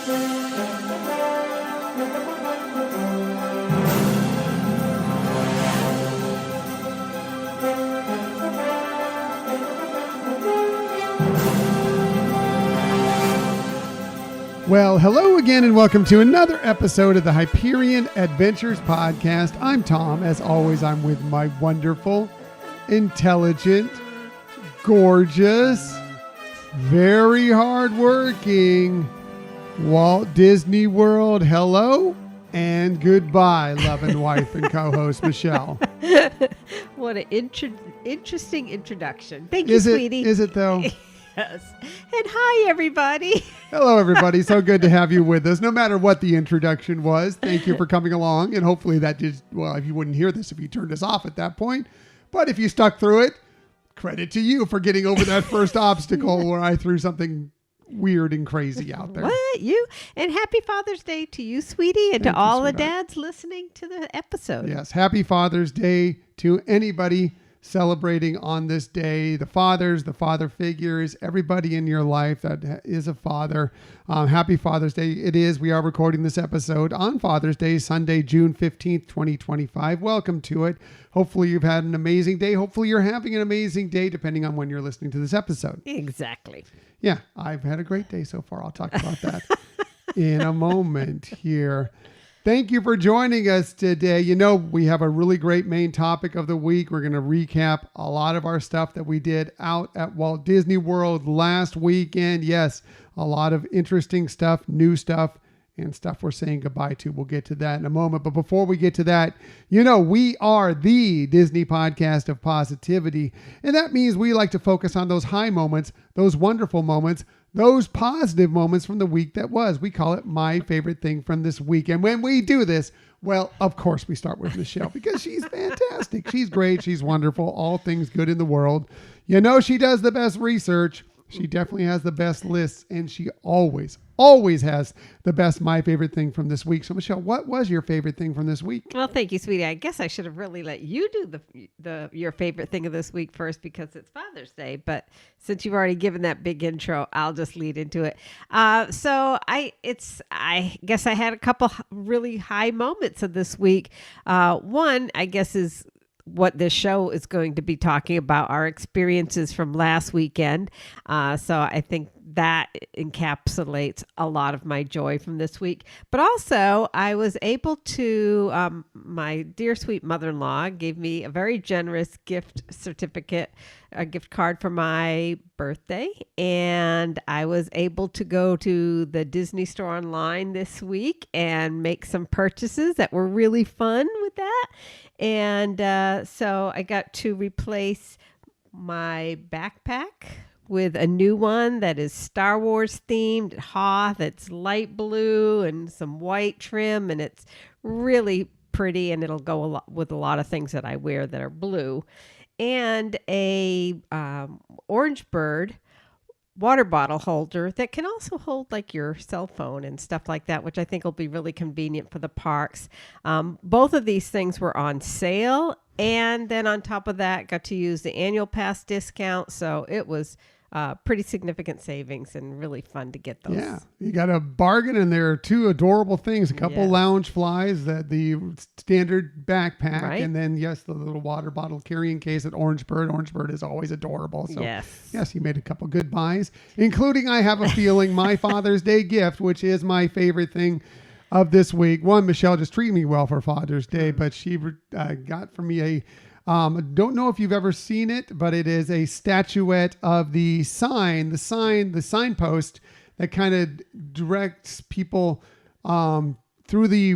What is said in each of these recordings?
Well, hello again and welcome to another episode of the Hyperion Adventures Podcast. I'm Tom. As always, I'm with my wonderful, intelligent, gorgeous, very hardworking Walt Disney World. Hello and goodbye, loving wife and co-host Michelle. What an interesting introduction. Thank you, sweetie. Is it though? Yes. And hi, everybody. Hello, everybody. So good to have you with us. No matter what the introduction was, thank you for coming along. And hopefully that did, well, if you wouldn't hear this, if you turned us off at that point. But if you stuck through it, credit to you for getting over that first obstacle where I threw something weird and crazy out there. What? You? And happy Father's Day to you, sweetie, and to all the dads listening to the episode. Yes. Happy Father's Day to anybody celebrating on this day, the fathers, the father figures, everybody in your life that is a father. Happy Father's Day. It is. We are recording this episode on Father's Day, Sunday, June 15th, 2025. Welcome to it. Hopefully you've had an amazing day. Hopefully you're having an amazing day, depending on when you're listening to this episode. Exactly. Yeah, I've had a great day so far. I'll talk about that in a moment here. Thank you for joining us today. You know, we have a really great main topic of the week. We're going to recap a lot of our stuff that we did out at Walt Disney World last weekend. Yes, a lot of interesting stuff, new stuff, and stuff we're saying goodbye to. We'll get to that in a moment. But before we get to that, you know, we are the Disney podcast of positivity. And that means we like to focus on those high moments, those wonderful moments, those positive moments from the week that was. We call it My Favorite Thing from This Week. And when we do this, well, of course we start with Michelle because she's fantastic. She's great. She's wonderful. All things good in the world. You know, she does the best research. She definitely has the best lists, and she always has the best My Favorite Thing from this week. So, Michelle, what was your favorite thing from this week? Well, thank you, sweetie. I guess I should have really let you do your favorite thing of this week first because it's Father's Day. But since you've already given that big intro, I'll just lead into it. So I guess I had a couple really high moments of this week. One, I guess, is what this show is going to be talking about, our experiences from last weekend. So I think that encapsulates a lot of my joy from this week. But also, I was able to, my dear sweet mother-in-law gave me a very generous gift certificate, a gift card for my birthday. And I was able to go to the Disney store online this week and make some purchases that were really fun with that. And so I got to replace my backpack with a new one that is Star Wars themed, Hoth. It's light blue and some white trim, and it's really pretty, and it'll go with a lot of things that I wear that are blue. And a orange bird water bottle holder that can also hold like your cell phone and stuff like that, which I think will be really convenient for the parks. Both of these things were on sale. And then on top of that, got to use the annual pass discount. So it was pretty significant savings and really fun to get those. Yeah, you got a bargain, and there are two adorable things. A couple lounge flies, the standard backpack, right? And then, yes, the little water bottle carrying case at Orange Bird. Orange Bird is always adorable. So, yes, you made a couple good buys, including, I have a feeling, my Father's Day gift, which is my favorite thing of this week. One, Michelle just treated me well for Father's Day, but she got for me a don't know if you've ever seen it, but it is a statuette of the signpost that kind of directs people through the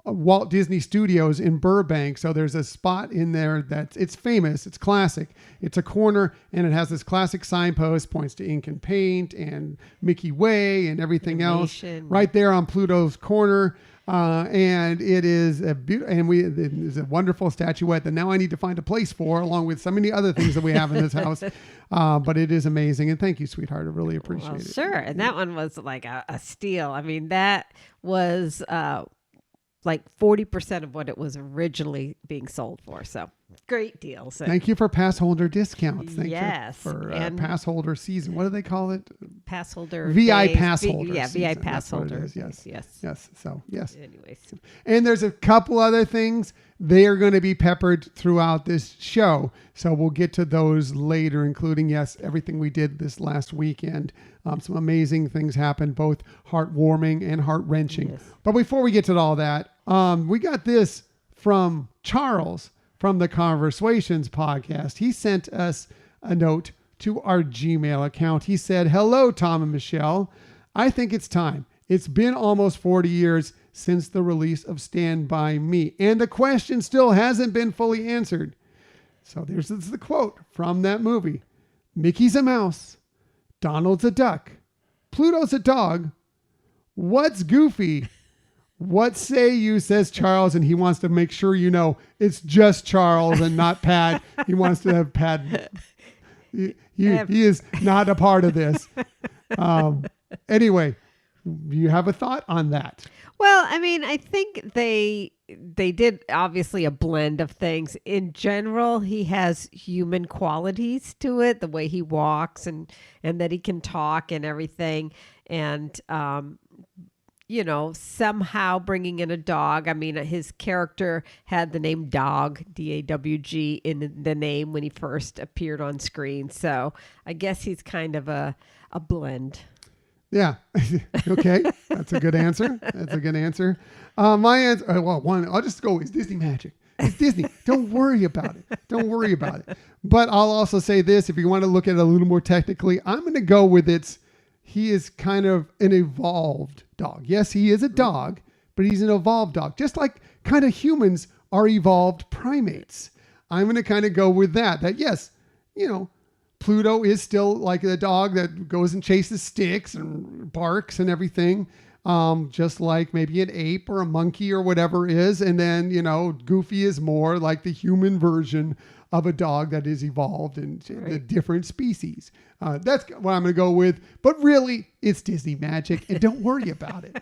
Walt Disney Studios in Burbank. So there's a spot in there it's famous, it's classic. It's a corner, and it has this classic signpost, points to ink and paint and Mickey Way and everything else right there on Pluto's corner. And it is it is a wonderful statuette that now I need to find a place for, along with so many other things that we have in this house. But it is amazing. And thank you, sweetheart. I really appreciate it. Sure. And that one was like a steal. I mean, that was like 40% of what it was originally being sold for. So great deal. So thank you for pass holder discounts. Thank you for pass holder season. What do they call it? pass holder. VI days. pass holder. Yeah, VI season. pass That's what it holder. is. Yes. Yes. Yes. So, yes. Anyways. And there's a couple other things. They are going to be peppered throughout this show. So we'll get to those later, including, yes, everything we did this last weekend. Some amazing things happened, both heartwarming and heart-wrenching. Yes. But before we get to all that, we got this from Charles from the Conversations podcast. He sent us a note to our Gmail account. He said, "Hello, Tom and Michelle. I think it's time. It's been almost 40 years since the release of Stand By Me, and the question still hasn't been fully answered." So this is the quote from that movie. "Mickey's a mouse. Donald's a duck. Pluto's a dog. What's Goofy? What say you?" says Charles, and he wants to make sure you know it's just Charles and not Pat. He wants to have Pat. He is not a part of this. Anyway, you have a thought on that? Well, I mean, I think they did obviously a blend of things. In general, he has human qualities to it, the way he walks and that he can talk and everything. And, somehow bringing in a dog. I mean, his character had the name Dog, D-A-W-G, in the name when he first appeared on screen. So I guess he's kind of a blend. Yeah. Okay. That's a good answer. My answer, I'll just go, it's Disney magic. It's Disney. Don't worry about it. But I'll also say this, if you want to look at it a little more technically, I'm going to go with he is kind of an evolved dog. Yes, he is a dog, but he's an evolved dog. Just like kind of humans are evolved primates. I'm going to kind of go with that yes, Pluto is still like a dog that goes and chases sticks and barks and everything. Just like maybe an ape or a monkey or whatever is. And then, Goofy is more like the human version of a dog that is evolved into the different species. That's what I'm going to go with. But really, it's Disney magic, and don't worry about it.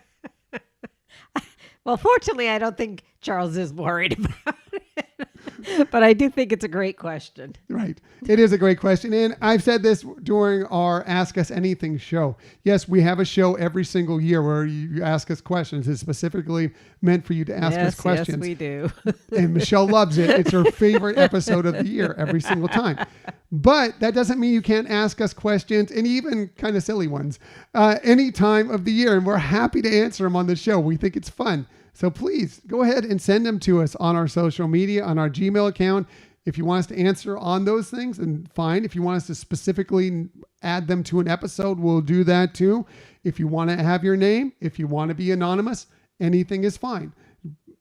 Well, fortunately, I don't think Charles is worried about it. But I do think it's a great question. Right. It is a great question. And I've said this during our Ask Us Anything show. Yes, we have a show every single year where you ask us questions. It's specifically meant for you to ask us questions. Yes, we do. And Michelle loves it. It's her favorite episode of the year every single time. But that doesn't mean you can't ask us questions, and even kind of silly ones, any time of the year. And we're happy to answer them on the show. We think it's fun. So please go ahead and send them to us on our social media, on our Gmail account. If you want us to answer on those things, and fine. If you want us to specifically add them to an episode, we'll do that too. If you want to have your name, if you want to be anonymous, anything is fine.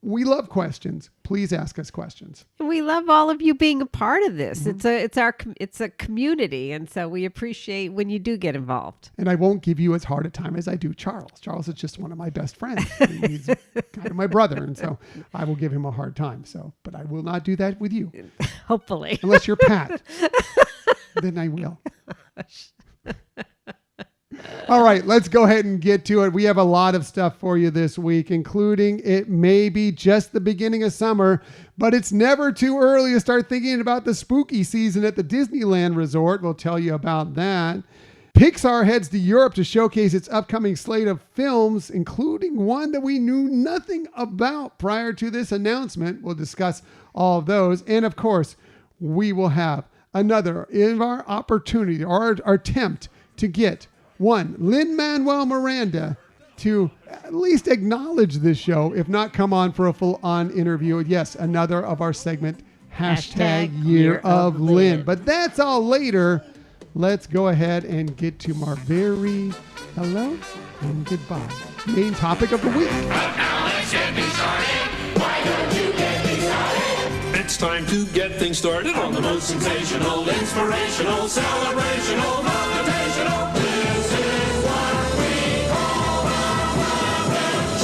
We love questions. Please ask us questions. We love all of you being a part of this. Mm-hmm. It's a community, and so we appreciate when you do get involved. And I won't give you as hard a time as I do Charles. Charles is just one of my best friends. He's kind of my brother, and so I will give him a hard time. But I will not do that with you. Hopefully, unless you're Pat, then I will. All right, let's go ahead and get to it. We have a lot of stuff for you this week, including it may be just the beginning of summer, but it's never too early to start thinking about the spooky season at the Disneyland Resort. We'll tell you about that. Pixar heads to Europe to showcase its upcoming slate of films, including one that we knew nothing about prior to this announcement. We'll discuss all of those. And of course, we will have another in our opportunity, our attempt to get one, Lin-Manuel Miranda, to at least acknowledge this show, if not come on for a full-on interview. Yes, another of our segment, hashtag Year of Lin. But that's all later. Let's go ahead and get to our very hello and goodbye main topic of the week. But now let's get me started. Why don't you get me started? It's time to get things started on the most sensational, inspirational, celebrational, motivational. This is what we call the Muppet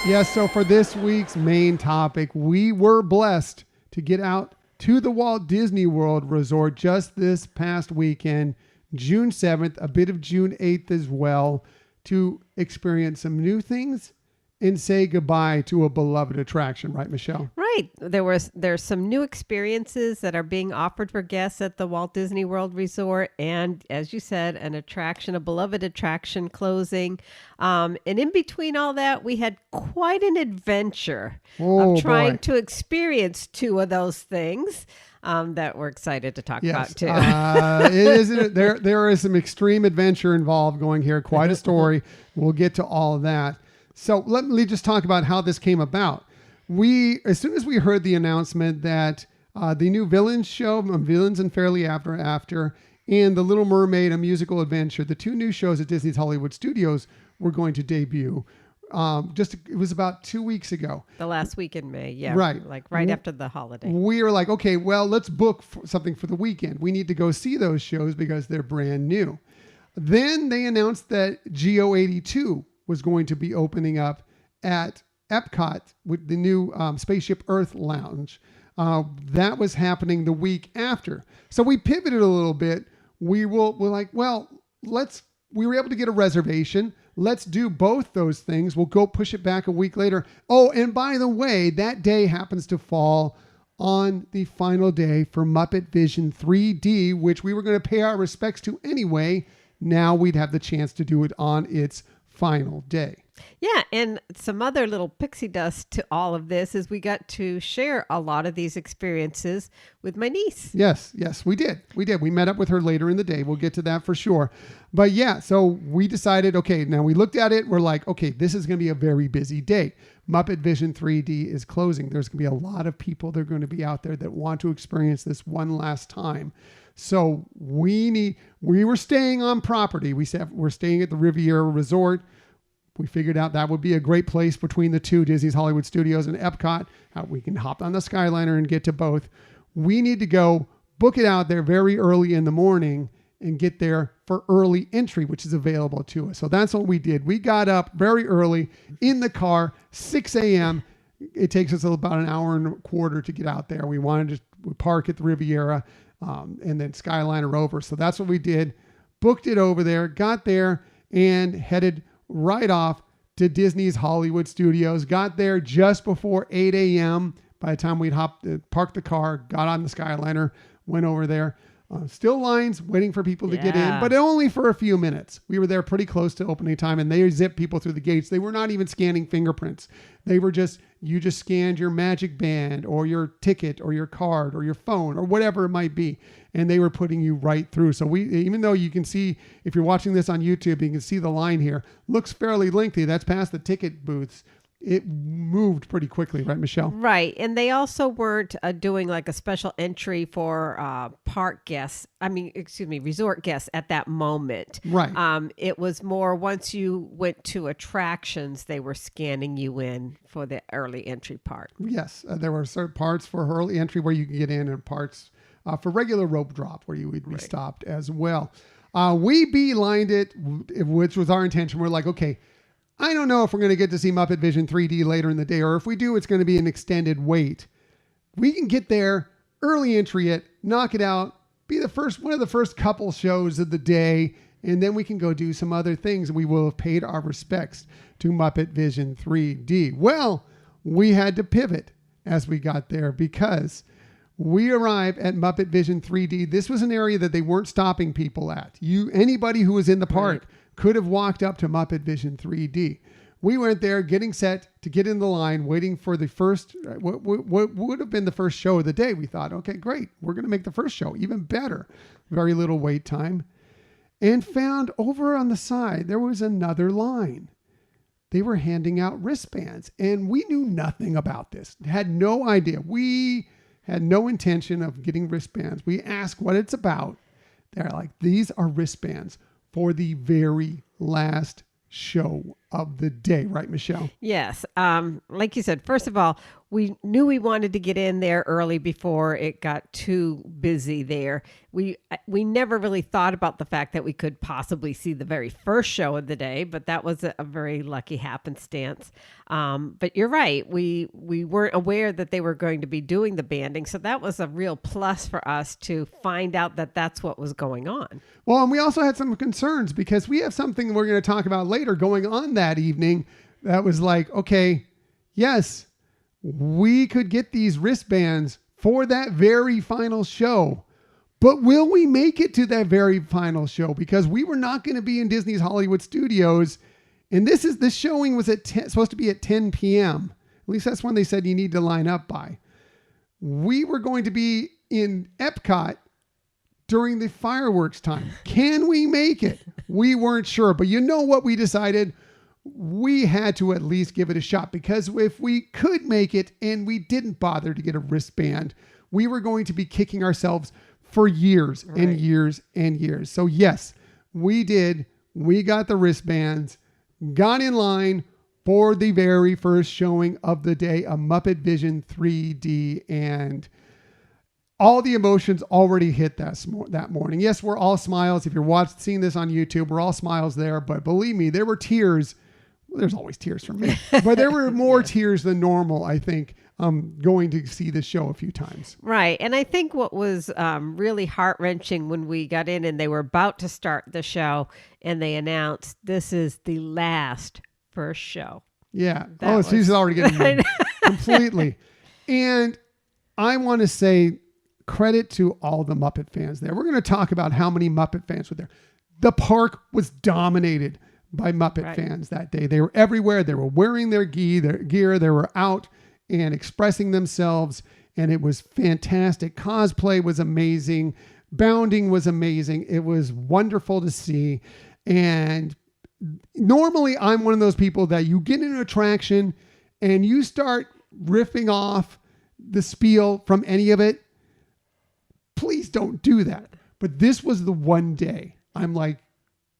Show. Yes, so for this week's main topic, we were blessed to get out to the Walt Disney World Resort just this past weekend, June 7th, a bit of June 8th as well, to experience some new things and say goodbye to a beloved attraction, right, Michelle? Right. There's some new experiences that are being offered for guests at the Walt Disney World Resort, and as you said, a beloved attraction closing. And in between all that, we had quite an adventure of trying to experience two of those things. That we're excited to talk about too. There is some extreme adventure involved going here. Quite a story. We'll get to all of that. So let me just talk about how this came about. As soon as we heard the announcement that the new Villains show, Villains and Fairly After, and The Little Mermaid, a musical adventure, the two new shows at Disney's Hollywood Studios were going to debut. It was about 2 weeks ago. The last week in May, yeah. Right. Like right after the holiday. We were like, okay, well, let's book something for the weekend. We need to go see those shows because they're brand new. Then they announced that GO82 was going to be opening up at EPCOT with the new Spaceship Earth Lounge. That was happening the week after. So we pivoted a little bit. We're like, well, we were able to get a reservation. Let's do both those things. We'll go push it back a week later. Oh, and by the way, that day happens to fall on the final day for MuppetVision 3D, which we were going to pay our respects to anyway. Now we'd have the chance to do it on its final day. Yeah, and some other little pixie dust to all of this is we got to share a lot of these experiences with my niece. Yes, we did. We met up with her later in the day. We'll get to that for sure. But yeah, so we decided, okay, now we looked at it. We're like, okay, this is going to be a very busy day. MuppetVision 3D is closing. There's going to be a lot of people that are going to be out there that want to experience this one last time. So we were staying on property. We said we're staying at the Riviera Resort. We figured out that would be a great place between the two, Disney's Hollywood Studios and EPCOT. How we can hop on the Skyliner and get to both. We need to go book it out there very early in the morning and get there for early entry, which is available to us. So that's what we did. We got up very early in the car, 6 a.m. It takes us about an hour and a quarter to get out there. We wanted to park at the Riviera and then Skyliner over. So that's what we did. Booked it over there, got there, and headed right off to Disney's Hollywood Studios. Got there just before 8 a.m. By the time we'd parked the car, got on the Skyliner, went over there. Still lines waiting for people to get in, but only for a few minutes. We were there pretty close to opening time, and they zipped people through the gates. They were not even scanning fingerprints. They were you just scanned your magic band or your ticket or your card or your phone or whatever it might be, and they were putting you right through. So even though you can see, if you're watching this on YouTube, you can see the line here. Looks fairly lengthy. That's past the ticket booths. It moved pretty quickly, right, Michelle? Right. And they also weren't doing like a special entry for resort guests at that moment. Right. It was more once you went to attractions, they were scanning you in for the early entry part. Yes. There were certain parts for early entry where you could get in and parts for regular rope drop where you would be stopped as well. We beelined it, which was our intention. We're like, okay, I don't know if we're going to get to see MuppetVision 3D later in the day, or if we do, it's going to be an extended wait. We can get there, early entry it, knock it out, be one of the first couple shows of the day, and then we can go do some other things. We will have paid our respects to MuppetVision 3D. Well, we had to pivot as we got there because we arrived at MuppetVision 3D. This was an area that they weren't stopping people at. Anybody who was in the park could have walked up to MuppetVision 3D. We went there getting set to get in the line, waiting for the first, what would have been the first show of the day. We thought, okay, great. We're going to make the first show even better. Very little wait time. And found over on the side, there was another line. They were handing out wristbands. And we knew nothing about this. Had no idea. We had no intention of getting wristbands. We asked what it's about. They're like, these are wristbands for the very last show of the day. Right, Michelle? Yes. Like you said, first of all, we knew we wanted to get in there early before it got too busy there. We never really thought about the fact that we could possibly see the very first show of the day, but that was a very lucky happenstance. But you're right. We weren't aware that they were going to be doing the banding. So that was a real plus for us to find out that that's what was going on. Well, and we also had some concerns because we have something we're going to talk about later going on that evening. that was like, okay, yes, we could get these wristbands for that very final show. But will we make it to that very final show? Because we were not going to be in Disney's Hollywood Studios. And this showing was supposed to be at 10 p.m. At least that's when they said you need to line up by. We were going to be in EPCOT during the fireworks time. Can we make it? We weren't sure. But you know what we decided? We had to at least give it a shot, because if we could make it and we didn't bother to get a wristband, we were going to be kicking ourselves for years and years and years. So yes, we did. We got the wristbands, got in line for the very first showing of the day, a MuppetVision 3D, and all the emotions already hit that morning. Yes, we're all smiles. If you're seeing this on YouTube, we're all smiles there. But believe me, there were tears. Well, there's always tears for me, but there were more tears than normal, I think, going to see the show a few times. Right. And I think what was really heart-wrenching when we got in and they were about to start the show and they announced this is the last first show. Yeah. She's already getting completely. And I want to say credit to all the Muppet fans there. We're going to talk about how many Muppet fans were there. The park was dominated by Muppet fans that day. They were everywhere. They were wearing their gear. They were out and expressing themselves. And it was fantastic. Cosplay was amazing. Bounding was amazing. It was wonderful to see. And normally I'm one of those people that you get in an attraction and you start riffing off the spiel from any of it. Please don't do that. But this was the one day I'm like,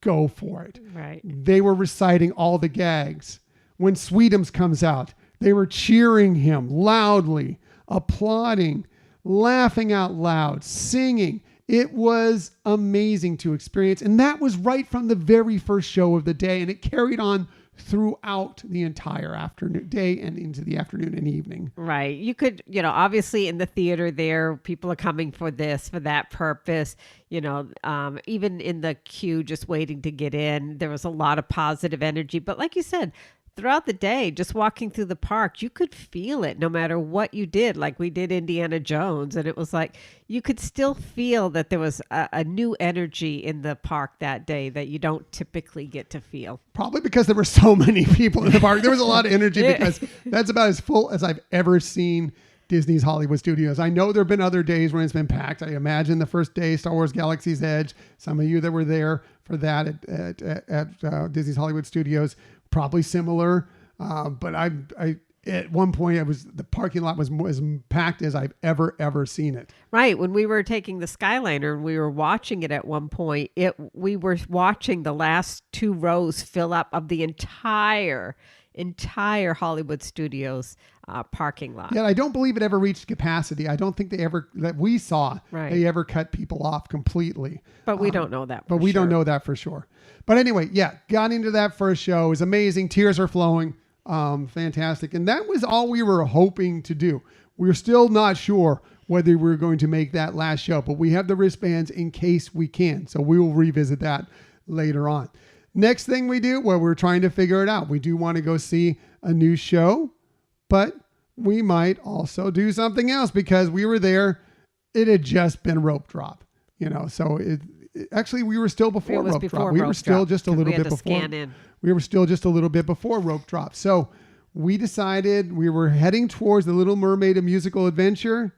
go for it. Right. They were reciting all the gags. When Sweetums comes out, they were cheering him loudly, applauding, laughing out loud, singing. It was amazing to experience. And that was right from the very first show of the day. And it carried on throughout the entire afternoon, day, and into the afternoon and evening. Right. You could, obviously in the theater there, people are coming for this, for that purpose. Even in the queue, just waiting to get in, there was a lot of positive energy. But like you said, throughout the day, just walking through the park, you could feel it no matter what you did. Like we did Indiana Jones, and it was like you could still feel that there was a new energy in the park that day that you don't typically get to feel. Probably because there were so many people in the park. There was a lot of energy because that's about as full as I've ever seen Disney's Hollywood Studios. I know there have been other days when it's been packed. I imagine the first day, Star Wars Galaxy's Edge, some of you that were there for that at Disney's Hollywood Studios, probably similar. But I at one point the parking lot was as packed as I've ever seen it. Right. When we were taking the Skyliner and we were watching it at one point, we were watching the last two rows fill up of the entire Hollywood Studios parking lot. Yeah, I don't believe it ever reached capacity. I don't think they ever cut people off completely. But we don't know that. We don't know that for sure. But anyway, yeah, got into that first show. It was amazing. Tears are flowing. Fantastic. And that was all we were hoping to do. We're still not sure whether we're going to make that last show, but we have the wristbands in case we can. So we will revisit that later on. Next thing we do, we're trying to figure it out. We do want to go see a new show, but we might also do something else because we were there. It had just been rope drop, so actually we were still before rope drop. We were still just a little bit before. We were still just a little bit before rope drop. So we decided we were heading towards the Little Mermaid, a musical adventure.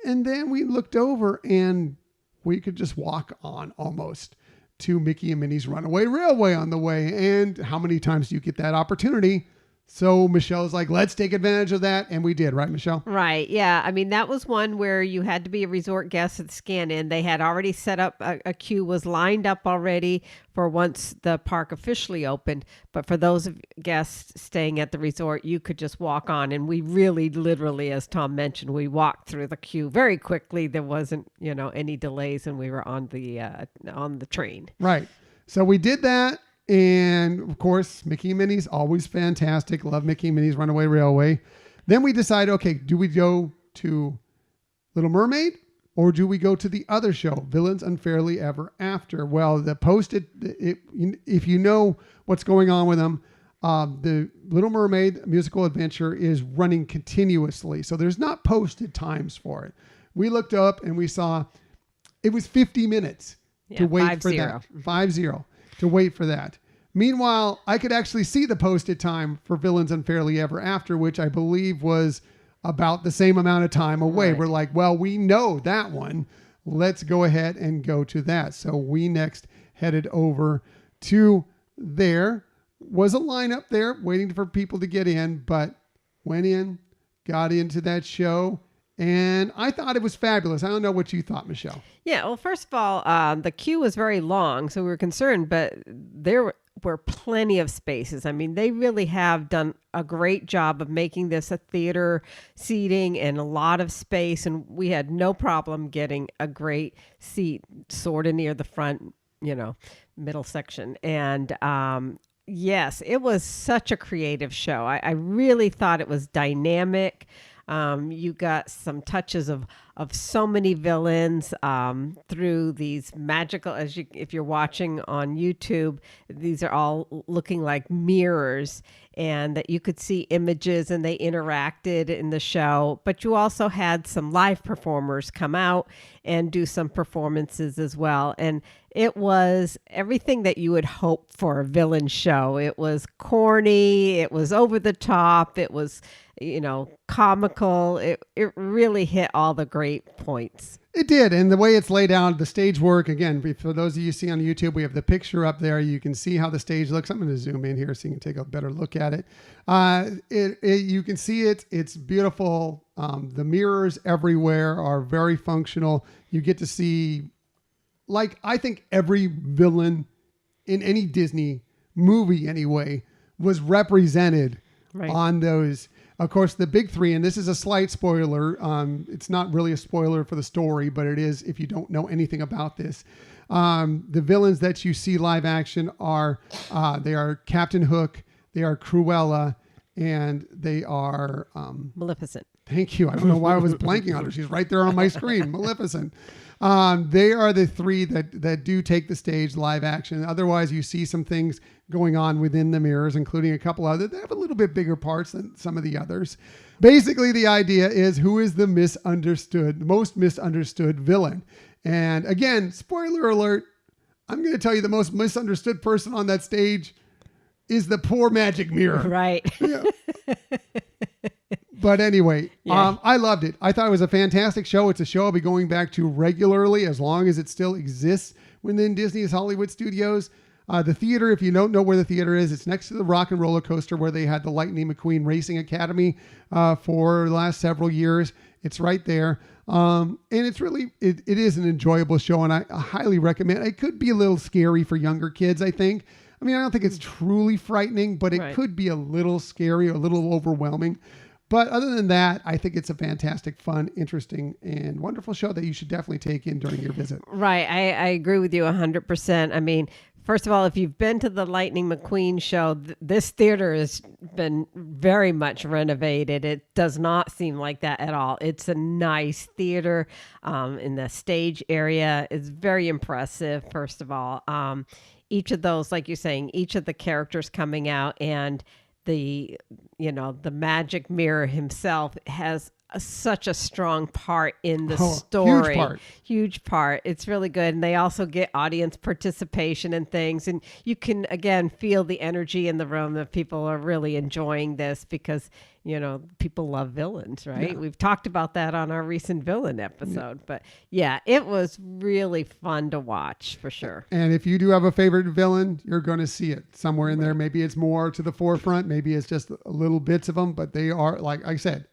And then we looked over and we could just walk on almost to Mickey and Minnie's Runaway Railway on the way. And how many times do you get that opportunity? So Michelle's like, let's take advantage of that. And we did, right, Michelle? Right. Yeah. I mean, that was one where you had to be a resort guest at scan in. They had already set up a queue, was lined up already for once the park officially opened. But for those guests staying at the resort, you could just walk on. And we really, literally, as Tom mentioned, we walked through the queue very quickly. There wasn't, any delays, and we were on the train. Right. So we did that. And of course, Mickey and Minnie's always fantastic. Love Mickey and Minnie's Runaway Railway. Then we decide, okay, do we go to Little Mermaid or do we go to the other show, Villains Unfairly Ever After? Well, if you know what's going on with them, the Little Mermaid musical adventure is running continuously. So there's not posted times for it. We looked up and we saw it was 50 minutes to wait for that. 5-0 to wait for that. Meanwhile, I could actually see the posted time for Villains Unfairly Ever After, which I believe was about the same amount of time away. Right. We're like, well, we know that one. Let's go ahead and go to that. So we next headed over to there. Was a line up there waiting for people to get in, but went in, got into that show, and I thought it was fabulous. I don't know what you thought, Michelle. Yeah, well, first of all, the queue was very long, so we were concerned, but there were plenty of spaces. I mean, they really have done a great job of making this a theater seating and a lot of space, and we had no problem getting a great seat sort of near the front, middle section. And yes, it was such a creative show. I really thought it was dynamic. You got some touches of so many villains through these magical, if you're watching on YouTube, these are all looking like mirrors, and that you could see images and they interacted in the show. But you also had some live performers come out and do some performances as well. And it was everything that you would hope for a villain show. It was corny. It was over the top. It was, comical. It really hit all the great points. It did. And the way it's laid out, the stage work, again, for those of you see on YouTube, we have the picture up there. You can see how the stage looks. I'm going to zoom in here so you can take a better look at it. You can see it. It's beautiful. The mirrors everywhere are very functional. You get to see, I think every villain in any Disney movie anyway was represented on those. Of course, the big three, and this is a slight spoiler. It's not really a spoiler for the story, but it is if you don't know anything about this. The villains that you see live action they are Captain Hook, they are Cruella, and they are Maleficent. Thank you. I don't know why I was blanking on her. She's right there on my screen. Maleficent. They are the three that do take the stage live action. Otherwise, you see some things going on within the mirrors, including a couple others that have a little bit bigger parts than some of the others. Basically, the idea is who is the most misunderstood villain. And again, spoiler alert, I'm going to tell you the most misunderstood person on that stage is the poor magic mirror. Right. Yeah. But anyway, I loved it. I thought it was a fantastic show. It's a show I'll be going back to regularly as long as it still exists within Disney's Hollywood Studios. The theater, if you don't know where the theater is, it's next to the Rock and Roller Coaster where they had the Lightning McQueen Racing Academy for the last several years. It's right there. And it's really, it is an enjoyable show, and I highly recommend it. It could be a little scary for younger kids, I think. I mean, I don't think it's truly frightening, but it could be a little scary or a little overwhelming. But other than that, I think it's a fantastic, fun, interesting, and wonderful show that you should definitely take in during your visit. Right. I agree with you 100%. I mean, first of all, if you've been to the Lightning McQueen show, this theater has been very much renovated. It does not seem like that at all. It's a nice theater in the stage area. It's very impressive, first of all. Each of those, like you're saying, each of the characters coming out and the magic mirror himself has such a strong part in the story. Huge part. It's really good. And they also get audience participation and things. And you can, again, feel the energy in the room that people are really enjoying this because, people love villains, right? Yeah. We've talked about that on our recent villain episode. Yeah. But yeah, it was really fun to watch for sure. And if you do have a favorite villain, you're going to see it somewhere in there. Maybe it's more to the forefront. Maybe it's just little bits of them. But they are, like I said,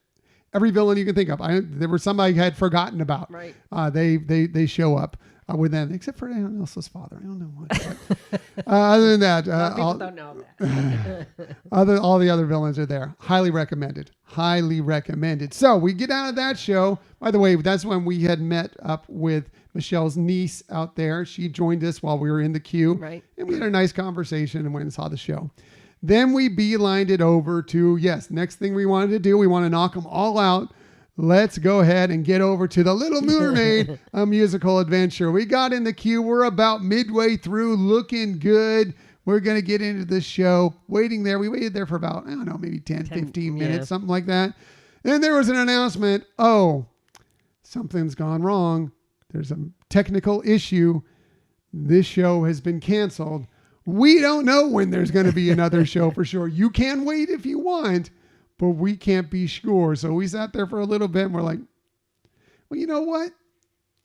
every villain you can think of. There were some I had forgotten about. Right. They show up with them, except for Elsa's father. I don't know what. Other than that, people don't know that. all the other villains are there. Highly recommended. Highly recommended. So we get out of that show. By the way, that's when we had met up with Michelle's niece out there. She joined us while we were in the queue. Right. And we had a nice conversation and went and saw the show. Then we beelined it over to, next thing we wanted to do, we want to knock them all out. Let's go ahead and get over to The Little Mermaid, a musical adventure. We got in the queue. We're about midway through, looking good. We're going to get into the show. Waiting there. We waited there for about, I don't know, maybe 10 15 minutes, something like that. And there was an announcement. Oh, something's gone wrong. There's a technical issue. This show has been canceled. We don't know when there's going to be another show for sure. You can wait if you want, but we can't be sure. So we sat there for a little bit and we're like, well, you know what?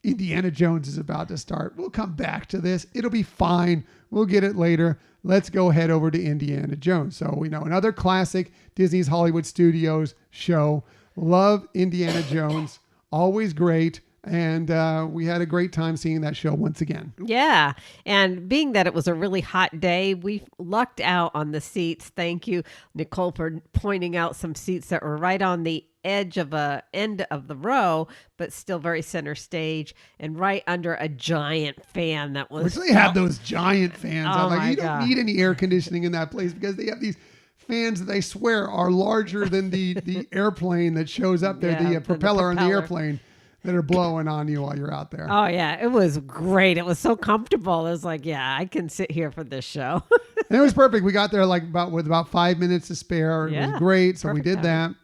Indiana Jones is about to start. We'll come back to this. It'll be fine. We'll get it later. Let's go head over to Indiana Jones. So we know another classic Disney's Hollywood Studios show. Love Indiana Jones. Always great. And we had a great time seeing that show once again. Yeah. And being that it was a really hot day, we lucked out on the seats. Thank you, Nicole, for pointing out some seats that were right on the edge of a end of the row, but still very center stage and right under a giant fan that was... Which they have those giant fans. Oh, I'm like, my you God. don't need any air conditioning in that place because they have these fans that they swear are larger than the airplane that shows up there, Yeah, the propeller on the airplane that are blowing on you while you're out there. Oh, yeah. It was great. It was so comfortable. It was like, yeah, I can sit here for this show. And it was perfect. We got there with about 5 minutes to spare. It was great. So we did that.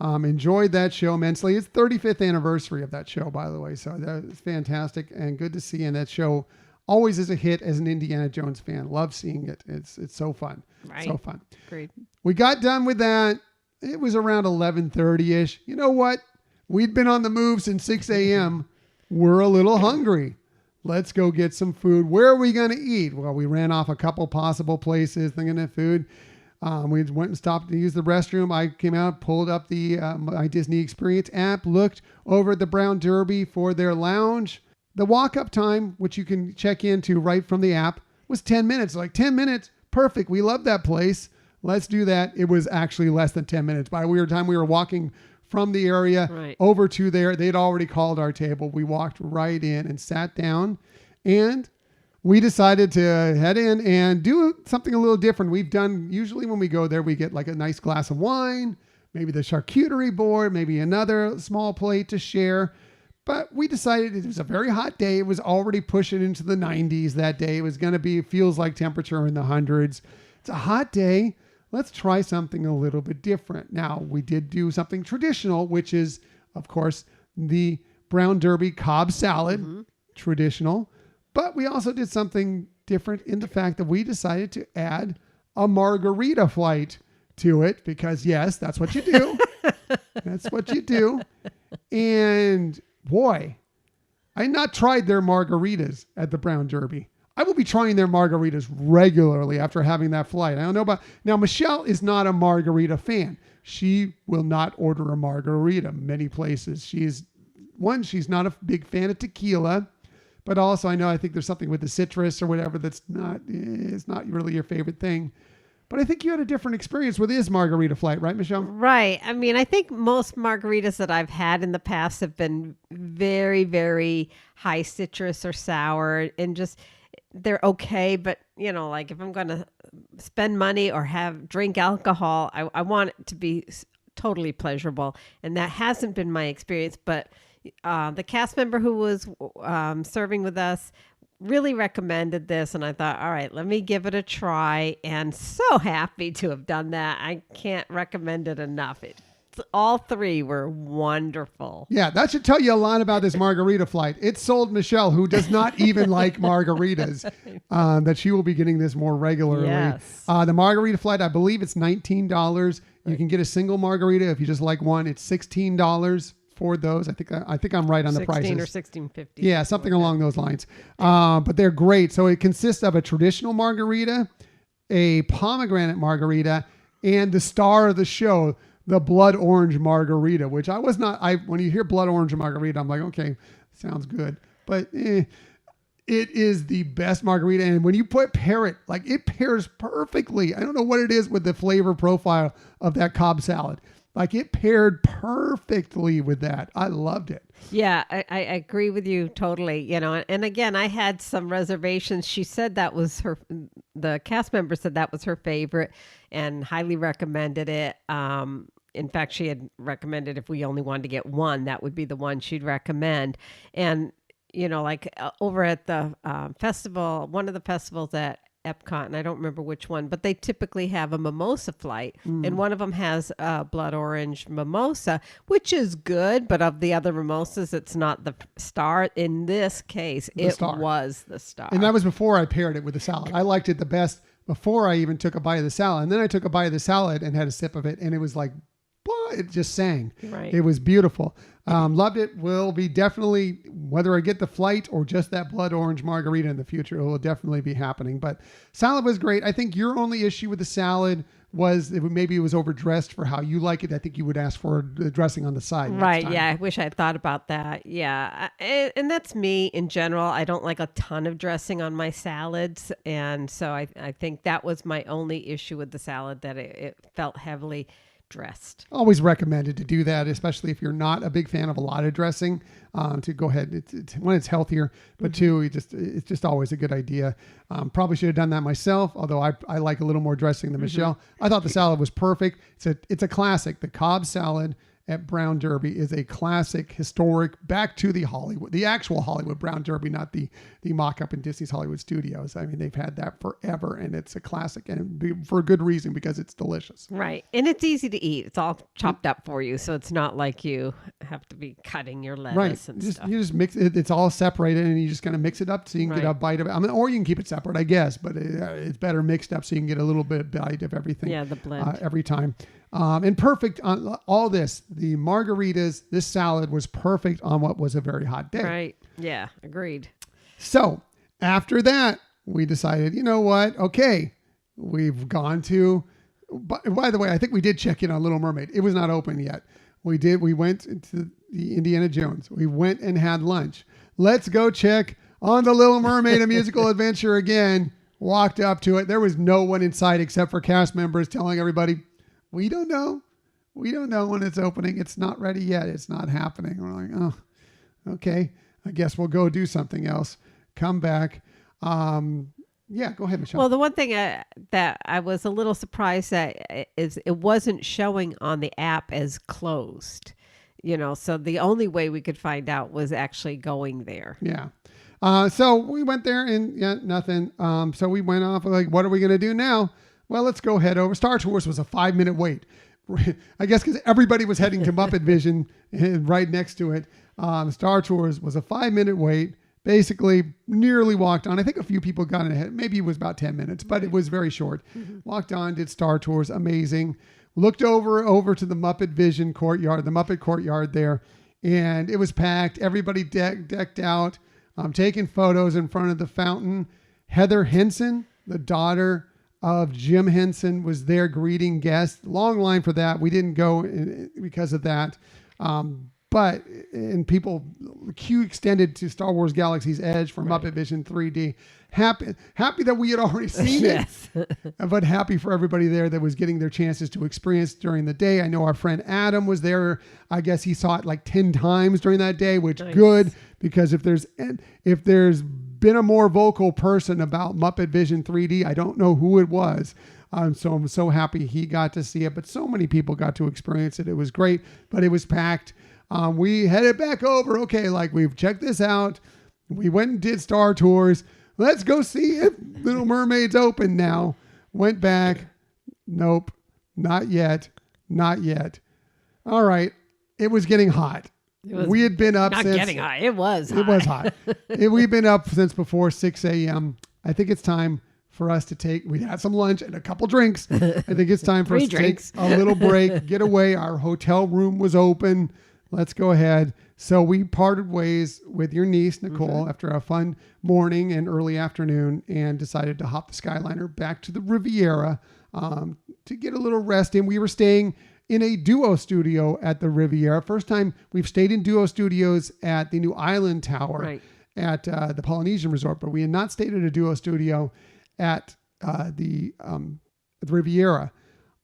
Enjoyed that show immensely. It's 35th anniversary of that show, by the way. So that was fantastic and good to see. And that show always is a hit as an Indiana Jones fan. Love seeing it. It's so fun. Right. So fun. Great. We got done with that. It was around 11:30-ish. You know what? We'd been on the move since 6 a.m. We're a little hungry. Let's go get some food. Where are we going to eat? Well, we ran off a couple possible places thinking of food. We went and stopped to use the restroom. I came out, pulled up the my Disney Experience app, looked over at the Brown Derby for their lounge. The walk-up time, which you can check into right from the app, was 10 minutes. Like 10 minutes, perfect. We love that place. Let's do that. It was actually less than 10 minutes. By the time we were walking from the area over to there, they'd already called our table. We walked right in and sat down, and we decided to head in and do something a little different. We've done, usually when we go there, we get like a nice glass of wine, maybe the charcuterie board, maybe another small plate to share. But we decided it was a very hot day. It was already pushing into the 90s that day. It was going to be, feels like temperature in the hundreds. It's a hot day. Let's try something a little bit different. Now, we did do something traditional, which is, of course, the Brown Derby Cobb salad, traditional. But we also did something different in the fact that we decided to add a margarita flight to it because, yes, that's what you do. That's what you do. And boy, I had not tried their margaritas at the Brown Derby. I will be trying their margaritas regularly after having that flight. I don't know about... Now, Michelle is not a margarita fan. She will not order a margarita many places. She's not a big fan of tequila, but also I think there's something with the citrus or whatever that's not really your favorite thing. But I think you had a different experience with his margarita flight, right, Michelle? Right. I mean, I think most margaritas that I've had in the past have been very, very high citrus or sour and just... They're okay, but like if I'm going to spend money or drink alcohol, I want it to be totally pleasurable. And that hasn't been my experience, but the cast member who was serving with us really recommended this. And I thought, all right, let me give it a try. And so happy to have done that. I can't recommend it enough. All three were wonderful. Yeah, that should tell you a lot about this margarita flight. It sold Michelle, who does not even like margaritas, that she will be getting this more regularly. Yes. The margarita flight, I believe it's $19. You can get a single margarita if you just like one. It's $16 for those. I think I'm right on the prices. 16 or $16.50. Yeah, something along those lines. But they're great. So it consists of a traditional margarita, a pomegranate margarita, and the star of the show, the blood orange margarita, which when you hear blood orange margarita, I'm like, okay, sounds good. But it is the best margarita. And when you pair it, like it pairs perfectly. I don't know what it is with the flavor profile of that Cobb salad. Like it paired perfectly with that. I loved it. Yeah, I agree with you totally. And again, I had some reservations. She said the cast member said that was her favorite and highly recommended it. In fact, she had recommended if we only wanted to get one, that would be the one she'd recommend. And, over at the festival, one of the festivals at EPCOT, and I don't remember which one, but they typically have a mimosa flight, and one of them has a blood orange mimosa, which is good, but of the other mimosas, it's not the star. In this case, it was the star. And that was before I paired it with the salad. I liked it the best before I even took a bite of the salad. And then I took a bite of the salad and had a sip of it, and it was like, it just sang. Right. It was beautiful. Loved it. Will be definitely, whether I get the flight or just that blood orange margarita in the future, it will definitely be happening. But salad was great. I think your only issue with the salad was maybe it was overdressed for how you like it. I think you would ask for the dressing on the side. Right. Yeah. I wish I had thought about that. Yeah. And that's me in general. I don't like a ton of dressing on my salads. And so I think that was my only issue with the salad, that it felt heavily dressed. Always recommended to do that, especially if you're not a big fan of a lot of dressing, to go ahead. One, it's healthier, but two, it's just always a good idea. Probably should have done that myself, although I like a little more dressing than Michelle. I thought the salad was perfect. It's a classic. The Cobb salad at Brown Derby is a classic, historic, back to the Hollywood, the actual Hollywood Brown Derby, not the mock-up in Disney's Hollywood Studios. I mean, they've had that forever, and it's a classic, and for a good reason, because it's delicious. Right. And it's easy to eat. It's all chopped up for you, so it's not like you have to be cutting your lettuce and stuff. You just mix it. It's all separated, and you just kind of mix it up so you can get a bite of it. I mean, or you can keep it separate, I guess, but it's better mixed up so you can get a little bit of bite of everything. Yeah, the blend. Every time. And perfect on all this, the margaritas, this salad was perfect on what was a very hot day. Right. Yeah. Agreed. So after that, we decided, you know what? Okay, we've gone to, by the way, I think we did check in on Little Mermaid. It was not open yet. We went to the Indiana Jones. We went and had lunch. Let's go check on the Little Mermaid, a musical adventure again. Walked up to it. There was no one inside except for cast members telling everybody, we don't know. We don't know when it's opening. It's not ready yet. It's not happening. We're like, oh, okay. I guess we'll go do something else. Come back. Yeah, go ahead, Michelle. Well, the one thing that I was a little surprised at is it wasn't showing on the app as closed. So the only way we could find out was actually going there. Yeah. So we went there and nothing. So we went off like, what are we going to do now? Well, let's go head over. Star Tours was a 5-minute wait. I guess because everybody was heading to MuppetVision and right next to it. Star Tours was a 5-minute wait. Basically, nearly walked on. I think a few people got in ahead. Maybe it was about 10 minutes, but it was very short. Walked on, did Star Tours, amazing. Looked over to the MuppetVision courtyard, the Muppet courtyard there, and it was packed. Everybody decked out, taking photos in front of the fountain. Heather Henson, the daughter of Jim Henson, was there greeting guests. Long line for that. We didn't go because of that. And people, the queue extended to Star Wars Galaxy's Edge for MuppetVision 3D. Happy that we had already seen it, but happy for everybody there that was getting their chances to experience during the day. I know our friend Adam was there. I guess he saw it like 10 times during that day, which good, because if there's been a more vocal person about MuppetVision 3D, I don't know who it was. So I'm so happy he got to see it, but so many people got to experience it. It was great, but it was packed. We headed back over. Okay, like we've checked this out. We went and did Star Tours. Let's go see if Little Mermaid's open now. Went back. Nope, not yet. Not yet. All right. It was getting hot. We had been up since... getting hot. It was hot. It was hot. We've been up since before 6 a.m. I think it's time for us to take... We had some lunch and a couple drinks. I think it's time for us to take a little break, get away. Our hotel room was open. Let's go ahead. So we parted ways with your niece, Nicole, after a fun morning and early afternoon, and decided to hop the Skyliner back to the Riviera to get a little rest in. We were staying in a duo studio at the Riviera. First time we've stayed in duo studios at the new Island Tower at the Polynesian Resort, but we had not stayed at a duo studio at the Riviera.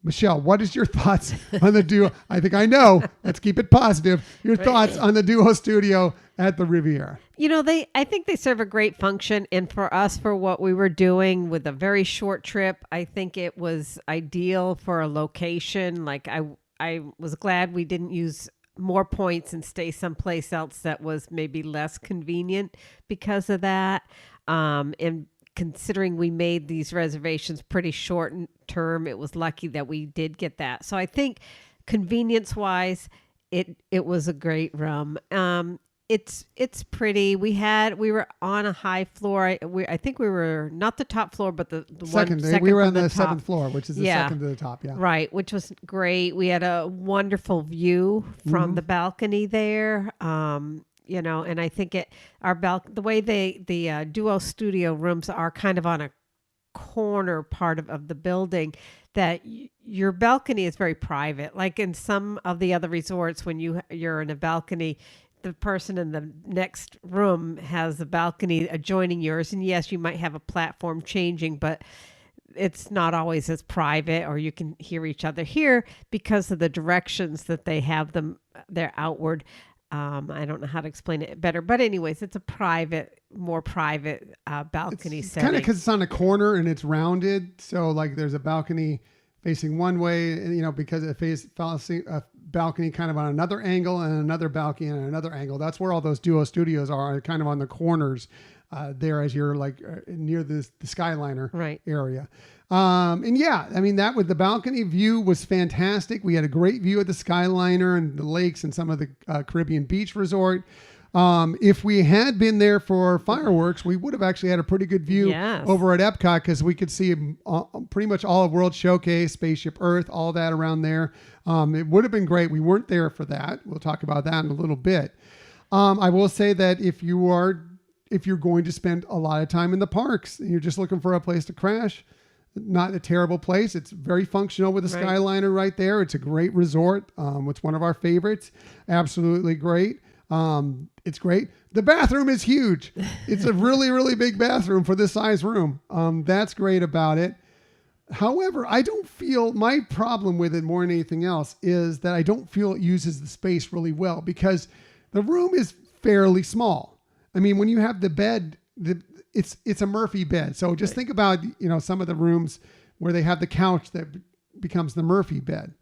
Michelle, what is your thoughts on the duo? I think I know. Let's keep it positive. Your thoughts on the duo studio at the Riviera? I think they serve a great function. And for us, for what we were doing with a very short trip, I think it was ideal for a location. Like I was glad we didn't use more points and stay someplace else that was maybe less convenient because of that. And considering we made these reservations pretty short term, it was lucky that we did get that. So I think convenience wise, it was a great room. It's pretty. We were on a high floor. I think we were not the top floor, but the second. One second we were on from the top. 7th floor, which is the second to the top. Yeah. Right, which was great. We had a wonderful view from the balcony there. And I think the way the duo studio rooms are kind of on a corner part of the building, that your balcony is very private. Like in some of the other resorts, when you're in a balcony, the person in the next room has a balcony adjoining yours. And yes, you might have a platform changing, but it's not always as private, or you can hear each other here because of the directions that they have them. They're outward. I don't know how to explain it better, but anyways, it's a more private balcony It's setting. kind of because it's on a corner and it's rounded. So like there's a balcony facing one way, and because it faces a balcony kind of on another angle, and another balcony on another angle. That's where all those duo studios are, kind of on the corners there as you're like near the Skyliner area. That with the balcony view was fantastic. We had a great view of the Skyliner and the lakes and some of the Caribbean beach resort. If we had been there for fireworks, we would have actually had a pretty good view over at EPCOT, because we could see pretty much all of World Showcase, Spaceship Earth, all that around there. It would have been great. We weren't there for that. We'll talk about that in a little bit. I will say that if you're going to spend a lot of time in the parks and you're just looking for a place to crash, not a terrible place. It's very functional with the Skyliner right there. It's a great resort. It's one of our favorites. Absolutely great. It's great. The bathroom is huge. It's a really, really big bathroom for this size room. That's great about it. However, I don't feel, my problem with it more than anything else is that I don't feel it uses the space really well, because the room is fairly small. I mean, when you have the bed, it's a Murphy bed. So just think about, some of the rooms where they have the couch that becomes the Murphy bed.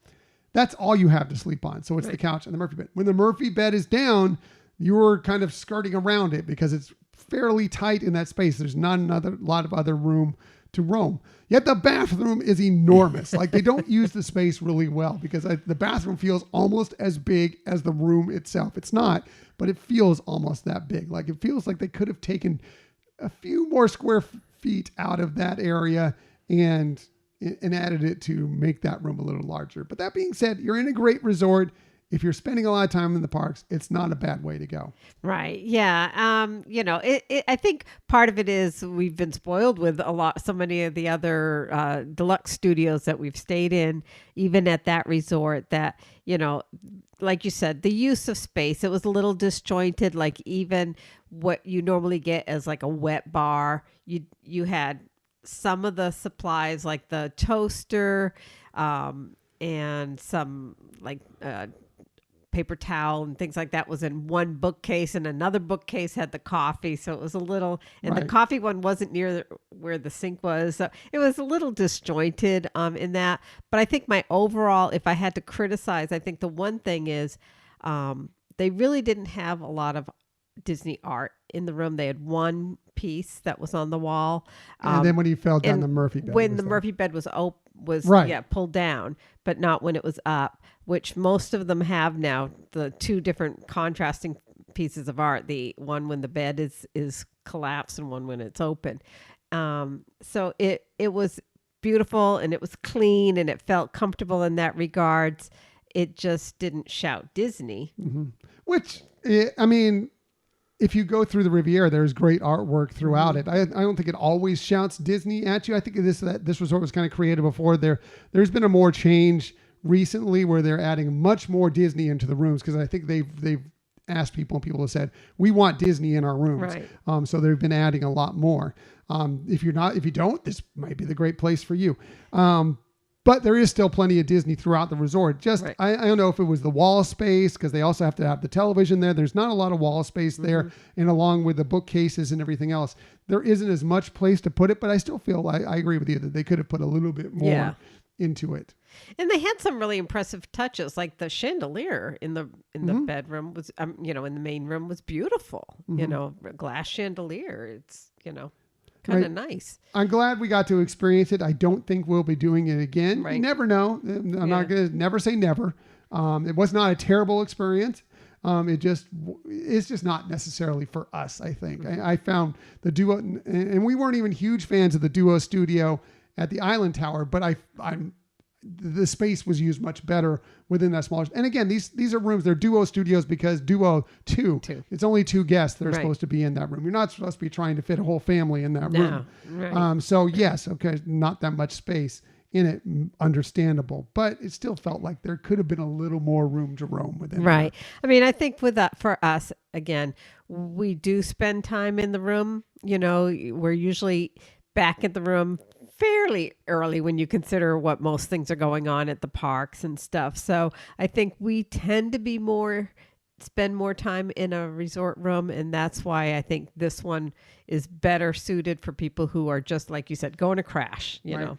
That's all you have to sleep on. So it's the couch and the Murphy bed. When the Murphy bed is down, you're kind of skirting around it because it's fairly tight in that space. There's not a lot of other room to roam. Yet the bathroom is enormous. Like they don't use the space really well, because the bathroom feels almost as big as the room itself. It's not, but it feels almost that big. Like it feels like they could have taken a few more square feet out of that area and added it to make that room a little larger. But that being said, you're in a great resort. If you're spending a lot of time in the parks, it's not a bad way to go. Right. Yeah. I think part of it is we've been spoiled with so many of the other deluxe studios that we've stayed in, even at that resort, that, like you said, the use of space, it was a little disjointed. Like even what you normally get as like a wet bar, you had some of the supplies like the toaster and some like paper towel and things like that was in one bookcase, and another bookcase had the coffee. So it was a little, and the coffee one wasn't near where the sink was. So it was a little disjointed in that. But I think my overall, if I had to criticize, I think the one thing is they really didn't have a lot of Disney art in the room. They had one piece that was on the wall. And then when you fell down the Murphy bed. When the Murphy bed was pulled down, but not when it was up, which most of them have now, the two different contrasting pieces of art, the one when the bed is collapsed and one when it's open. So it was beautiful and it was clean and it felt comfortable in that regards. It just didn't shout Disney. Mm-hmm. Which, I mean, if you go through the Riviera, there's great artwork throughout it. I don't think it always shouts Disney at you. I think this resort was kind of created before. There's been a more change recently where they're adding much more Disney into the rooms, because I think they've asked people, and people have said, we want Disney in our rooms. Right. So they've been adding a lot more. If you don't, this might be the great place for you. But there is still plenty of Disney throughout the resort. Just, right. I don't know if it was the wall space, because they also have to have the television there. There's not a lot of wall space there. And along with the bookcases and everything else, there isn't as much place to put it. But I still feel, I agree with you, that they could have put a little bit more into it. And they had some really impressive touches, like the chandelier in the bedroom was, in the main room was beautiful. A glass chandelier. It's, kind of nice. I'm glad we got to experience it. I don't think we'll be doing it again. Right. You never know. I'm not going to never say never. It was not a terrible experience. It's just not necessarily for us, I think. I found the Duo, and we weren't even huge fans of the Duo studio at the Island Tower, but the space was used much better within that smaller. And again, these are rooms, they're Duo studios because Duo 2. It's only 2 guests that are supposed to be in that room. You're not supposed to be trying to fit a whole family in that room. Right. So yes, okay, not that much space in it, understandable, but it still felt like there could have been a little more room to roam within. Right. I mean, I think with that, for us, again, we do spend time in the room. You know, we're usually back in the room fairly early when you consider what most things are going on at the parks and stuff. So I think we tend to spend more time in a resort room. And that's why I think this one is better suited for people who are just, like you said, going to crash, you know.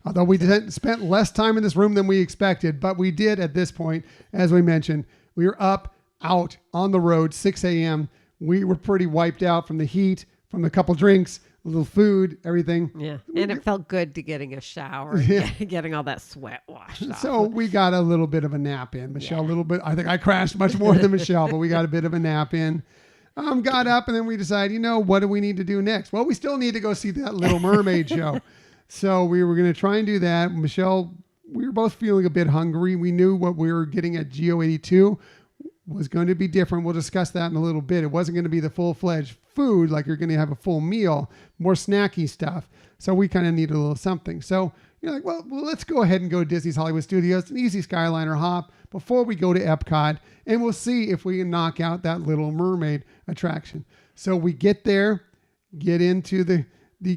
Although we spent less time in this room than we expected, but we did at this point, as we mentioned, we were out on the road, 6 a.m. We were pretty wiped out from the heat, from a couple drinks, a little food, everything. Yeah. And it felt good to getting a shower and getting all that sweat washed off. So we got a little bit of a nap in. Michelle, a little bit. I think I crashed much more than Michelle, but we got a bit of a nap in. Got up and then we decided, what do we need to do next? Well, we still need to go see that Little Mermaid show. So we were going to try and do that. Michelle, we were both feeling a bit hungry. We knew what we were getting at Geo 82 was going to be different. We'll discuss that in a little bit. It wasn't going to be the full-fledged food, like you're going to have a full meal, more snacky stuff. So we kind of needed a little something. So you're like, well, let's go ahead and go to Disney's Hollywood Studios, an easy Skyliner hop before we go to EPCOT, and we'll see if we can knock out that Little Mermaid attraction. So we get there, get into the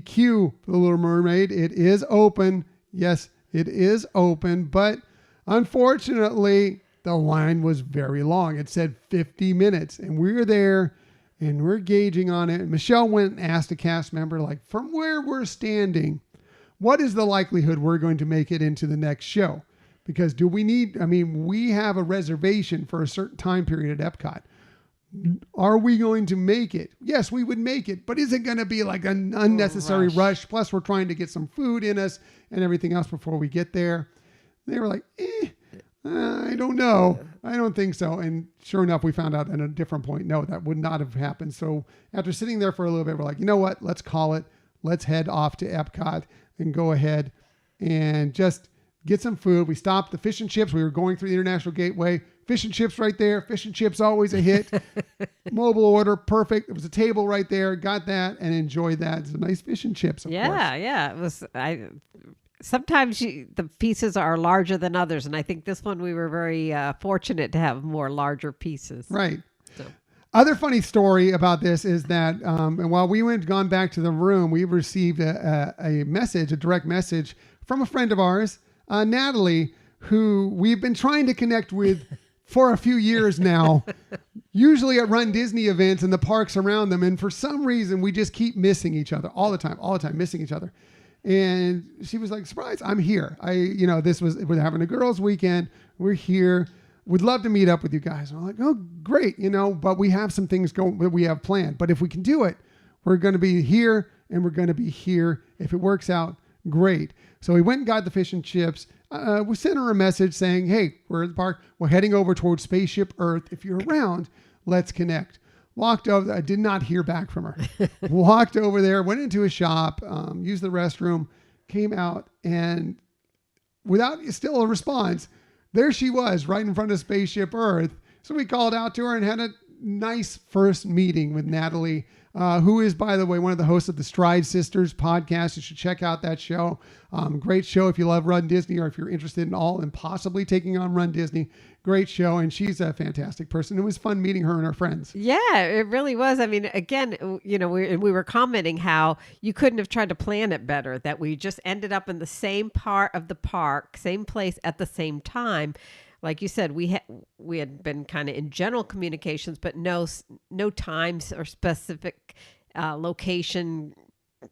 queue for the Little Mermaid. It is open. Yes, it is open, but unfortunately, the line was very long. It said 50 minutes, and we were there, and we're gauging on it. Michelle went and asked a cast member, like, from where we're standing, what is the likelihood we're going to make it into the next show? Because we have a reservation for a certain time period at EPCOT. Are we going to make it? Yes, we would make it, but is it going to be like an unnecessary rush? Plus, we're trying to get some food in us and everything else before we get there. They were like, I don't know. I don't think so. And sure enough, we found out at a different point, no, that would not have happened. So after sitting there for a little bit, we're like, you know what? Let's call it. Let's head off to EPCOT and go ahead and just get some food. We stopped the fish and chips. We were going through the International Gateway. Fish and chips right there. Fish and chips, always a hit. Mobile order, perfect. There was a table right there. Got that and enjoyed that. It's a nice fish and chips, of course. Yeah. It was. Sometimes the pieces are larger than others, and I think this one we were very fortunate to have more larger pieces. Right. So. Other funny story about this is that, and while we gone back to the room, we received a direct message from a friend of ours, Natalie, who we've been trying to connect with for a few years now, usually at Run Disney events in the parks around them. And for some reason, we just keep missing each other all the time, missing each other. And she was like, surprise, I'm here. We're having a girls' weekend. We're here. We'd love to meet up with you guys. And I'm like, oh, great. But we have some things that we have planned. But if we can do it, we're going to be here and we're going to be here. If it works out, great. So we went and got the fish and chips. We sent her a message saying, hey, we're at the park. We're heading over towards Spaceship Earth. If you're around, let's connect. Walked over. I did not hear back from her. Walked over there, went into a shop, used the restroom, came out, and without still a response, there she was right in front of Spaceship Earth. So we called out to her and had a nice first meeting with Natalie, who is, by the way, one of the hosts of the Stride Sisters podcast. You should check out that show. Great show if you love Run Disney or if you're interested in all and possibly taking on Run Disney. Great show. And she's a fantastic person. It was fun meeting her and her friends. Yeah, it really was. I mean, again, we were commenting how you couldn't have tried to plan it better, that we just ended up in the same part of the park, same place at the same time. Like you said, we had been kind of in general communications, but no times or specific location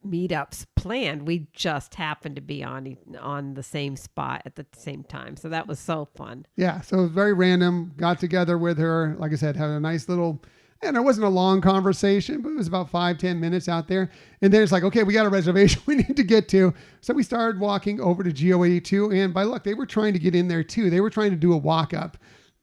meetups planned. We just happened to be on the same spot at the same time. So that was so fun. Yeah. So it was very random. Got together with her. Like I said, had a nice little And it wasn't a long conversation, but it was about 5-10 minutes out there. And then it's like, okay, we got a reservation we need to get to. So we started walking over to GO82. And by luck, they were trying to get in there too. They were trying to do a walk up.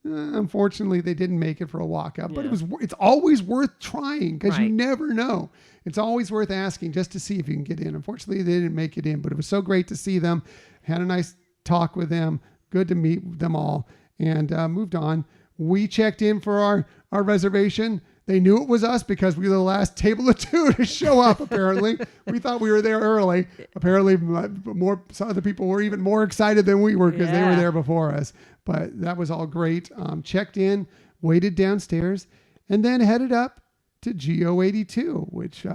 Unfortunately, they didn't make it for a walk up, but it's always worth trying because you never know. It's always worth asking just to see if you can get in. Unfortunately, they didn't make it in, but it was so great to see them. Had a nice talk with them. Good to meet them all, and moved on. We checked in for our reservation. They knew it was us because we were the last table of 2 to show up, apparently. We thought we were there early. Apparently, some other people were even more excited than we were because they were there before us. But that was all great. Checked in, waited downstairs, and then headed up to GO82, which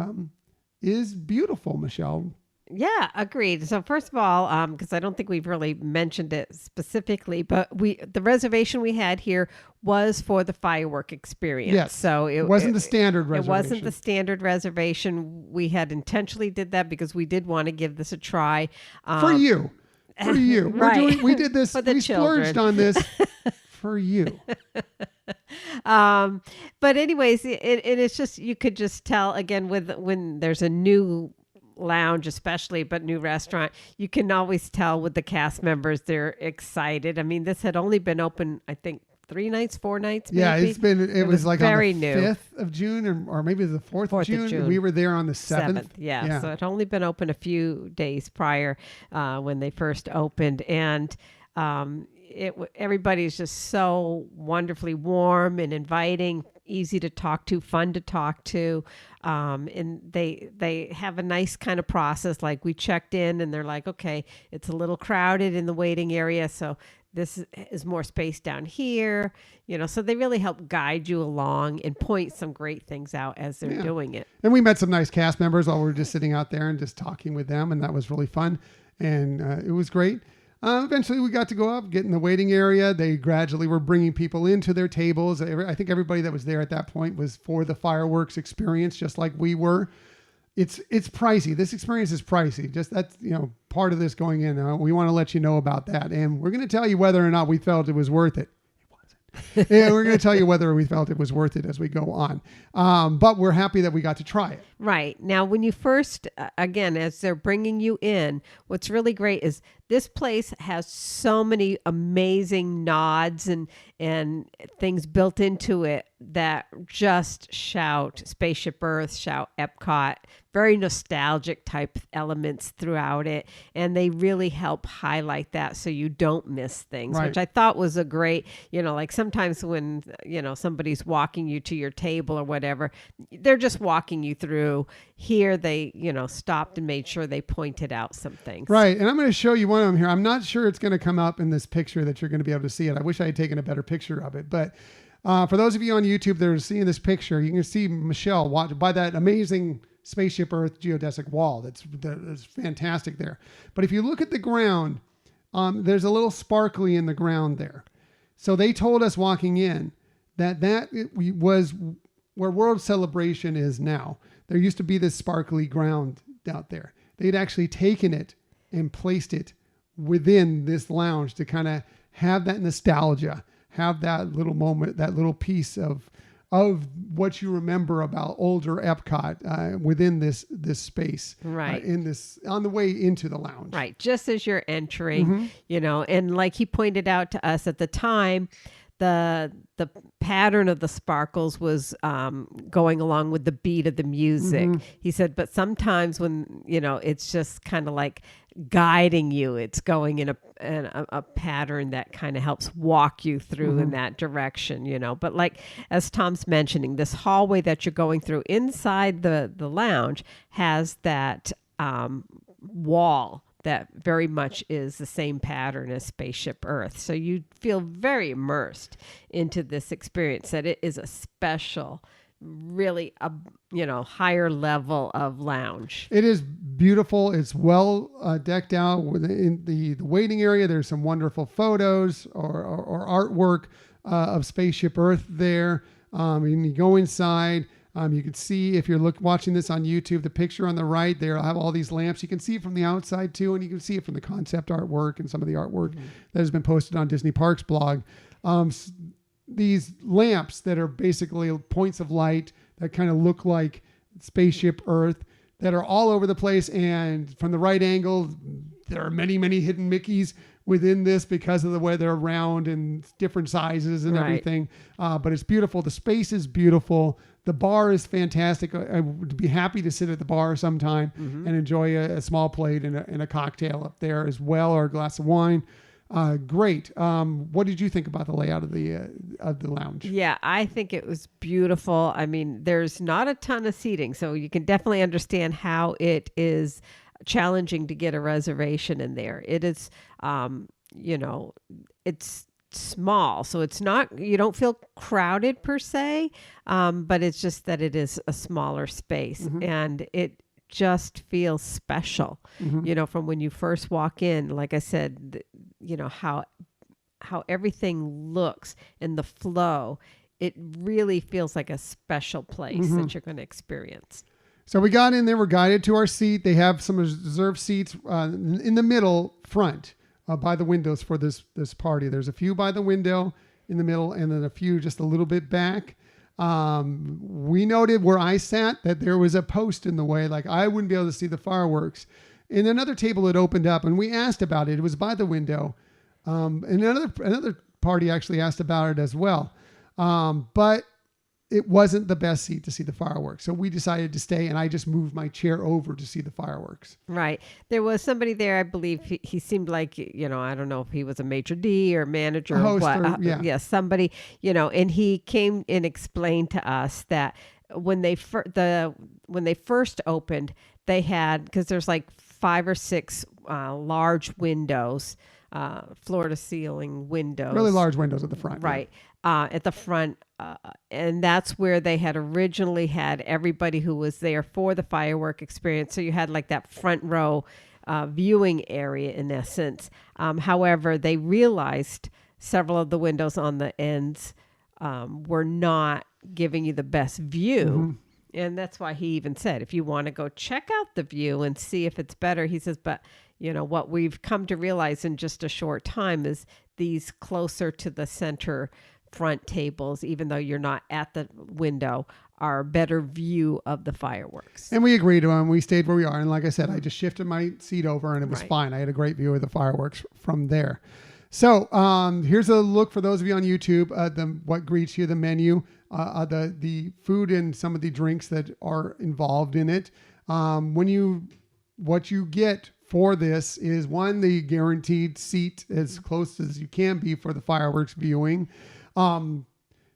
is beautiful, Michelle. Yeah, agreed. So first of all, because I don't think we've really mentioned it specifically, but the reservation we had here was for the firework experience. Yes. So it wasn't the standard reservation. It wasn't the standard reservation. We had intentionally did that because we did want to give this a try. For you. For you. Right. We did this. For the we children. splurged on this for you. But anyways, it's just, you could just tell again when there's a new lounge especially, but new restaurant, you can always tell with the cast members, they're excited. I mean, this had only been open, I think, 3 nights, 4 nights, maybe. Yeah, it was like very on the new. 5th of June or maybe the 4th of June. June. We were there on the 7th. Yeah, so it had only been open a few days prior when they first opened. And everybody's just so wonderfully warm and inviting, easy to talk to, fun to talk to. And they have a nice kind of process. Like we checked in and they're like, okay, it's a little crowded in the waiting area. So this is more space down here, so they really help guide you along and point some great things out as they're doing it. And we met some nice cast members while we were just sitting out there and just talking with them. And that was really fun. And it was great. Eventually we got to go up, get in the waiting area. They gradually were bringing people into their tables. I think everybody that was there at that point was for the fireworks experience, just like we were. It's pricey. This experience is pricey. Just that's, part of this going in. We want to let you know about that. And we're going to tell you whether or not we felt it was worth it. Yeah, we're going to tell you whether we felt it was worth it as we go on. But we're happy that we got to try it. Right. Now, when you first, again, as they're bringing you in, what's really great is this place has so many amazing nods and things built into it that just shout Spaceship Earth, shout Epcot, very nostalgic type elements throughout it. And they really help highlight that so you don't miss things, right. Which I thought was a great, like sometimes when, somebody's walking you to your table or whatever, they're just walking you through. Here they, stopped and made sure they pointed out some things. Right. And I'm going to show you one of them here. I'm not sure it's going to come up in this picture that you're going to be able to see it. I wish I had taken a better picture of it. But for those of you on YouTube that are seeing this picture, you can see Michelle by that amazing Spaceship Earth geodesic wall. That's fantastic there. But if you look at the ground, there's a little sparkly in the ground there. So they told us walking in that was where World Celebration is now. There used to be this sparkly ground out there. They'd actually taken it and placed it within this lounge to kind of have that nostalgia, have that little moment, that little piece of what you remember about older Epcot within this space, right? On the way into the lounge, right? Just as you're entering, and like he pointed out to us at the time, the pattern of the sparkles was going along with the beat of the music. Mm-hmm. He said, but sometimes when it's just kind of like guiding you, it's going in a pattern that kind of helps walk you through in that direction, But like as Tom's mentioning, this hallway that you're going through inside the lounge has that wall that very much is the same pattern as Spaceship Earth. So you feel very immersed into this experience, that it is a special, really higher level of lounge. It is beautiful. It's well decked out. In the waiting area, there's some wonderful photos or artwork of Spaceship Earth there. And you go inside. You can see, if you're watching this on YouTube, the picture on the right there, I'll have all these lamps. You can see it from the outside too, and you can see it from the concept artwork and some of the artwork that has been posted on Disney Parks blog. these lamps that are basically points of light that kind of look like spaceship Earth that are all over the place. And from the right angle, there are many, many hidden Mickeys within this because of the way they're round and different sizes and everything. But it's beautiful. The space is beautiful. The bar is fantastic. I would be happy to sit at the bar sometime and enjoy a small plate and a cocktail up there as well, or a glass of wine. Great. What did you think about the layout of the lounge? Yeah, I think it was beautiful. I mean, there's not a ton of seating, so you can definitely understand how it is challenging to get a reservation in there. It is, it's small, so it's not, you don't feel crowded per se, but it's just that it is a smaller space and it just feels special, from when you first walk in. Like I said, how everything looks and the flow, it really feels like a special place that you're going to experience. So we got in there, we're guided to our seat. They have some reserved seats in the middle front by the windows for this party. There's a few by the window in the middle and then a few just a little bit back. We noted where I sat that there was a post in the way, like I wouldn't be able to see the fireworks. And another table had opened up and we asked about it. It was by the window. And another party actually asked about it as well. But it wasn't the best seat to see the fireworks. So we decided to stay and I just moved my chair over to see the fireworks. Right. There was somebody there, I believe he seemed like, I don't know if he was a maitre d' or manager or what. Somebody, and he came and explained to us that when they first opened, they had, because there's like 5 or 6 large windows, floor to ceiling windows. Really large windows at the front. Right. At the front. And that's where they had originally had everybody who was there for the firework experience. So you had like that front row viewing area in essence. However, they realized several of the windows on the ends were not giving you the best view. And that's why he even said, if you want to go check out the view and see if it's better, he says, but what we've come to realize in just a short time is these closer to the center front tables, even though you're not at the window, are a better view of the fireworks. And we agreed to them. We stayed where we are. And like I said, I just shifted my seat over and it was fine. I had a great view of the fireworks from there. So here's a look for those of you on YouTube, what greets you, the menu, the food and some of the drinks that are involved in it. What you get for this is, one, the guaranteed seat as close as you can be for the fireworks viewing.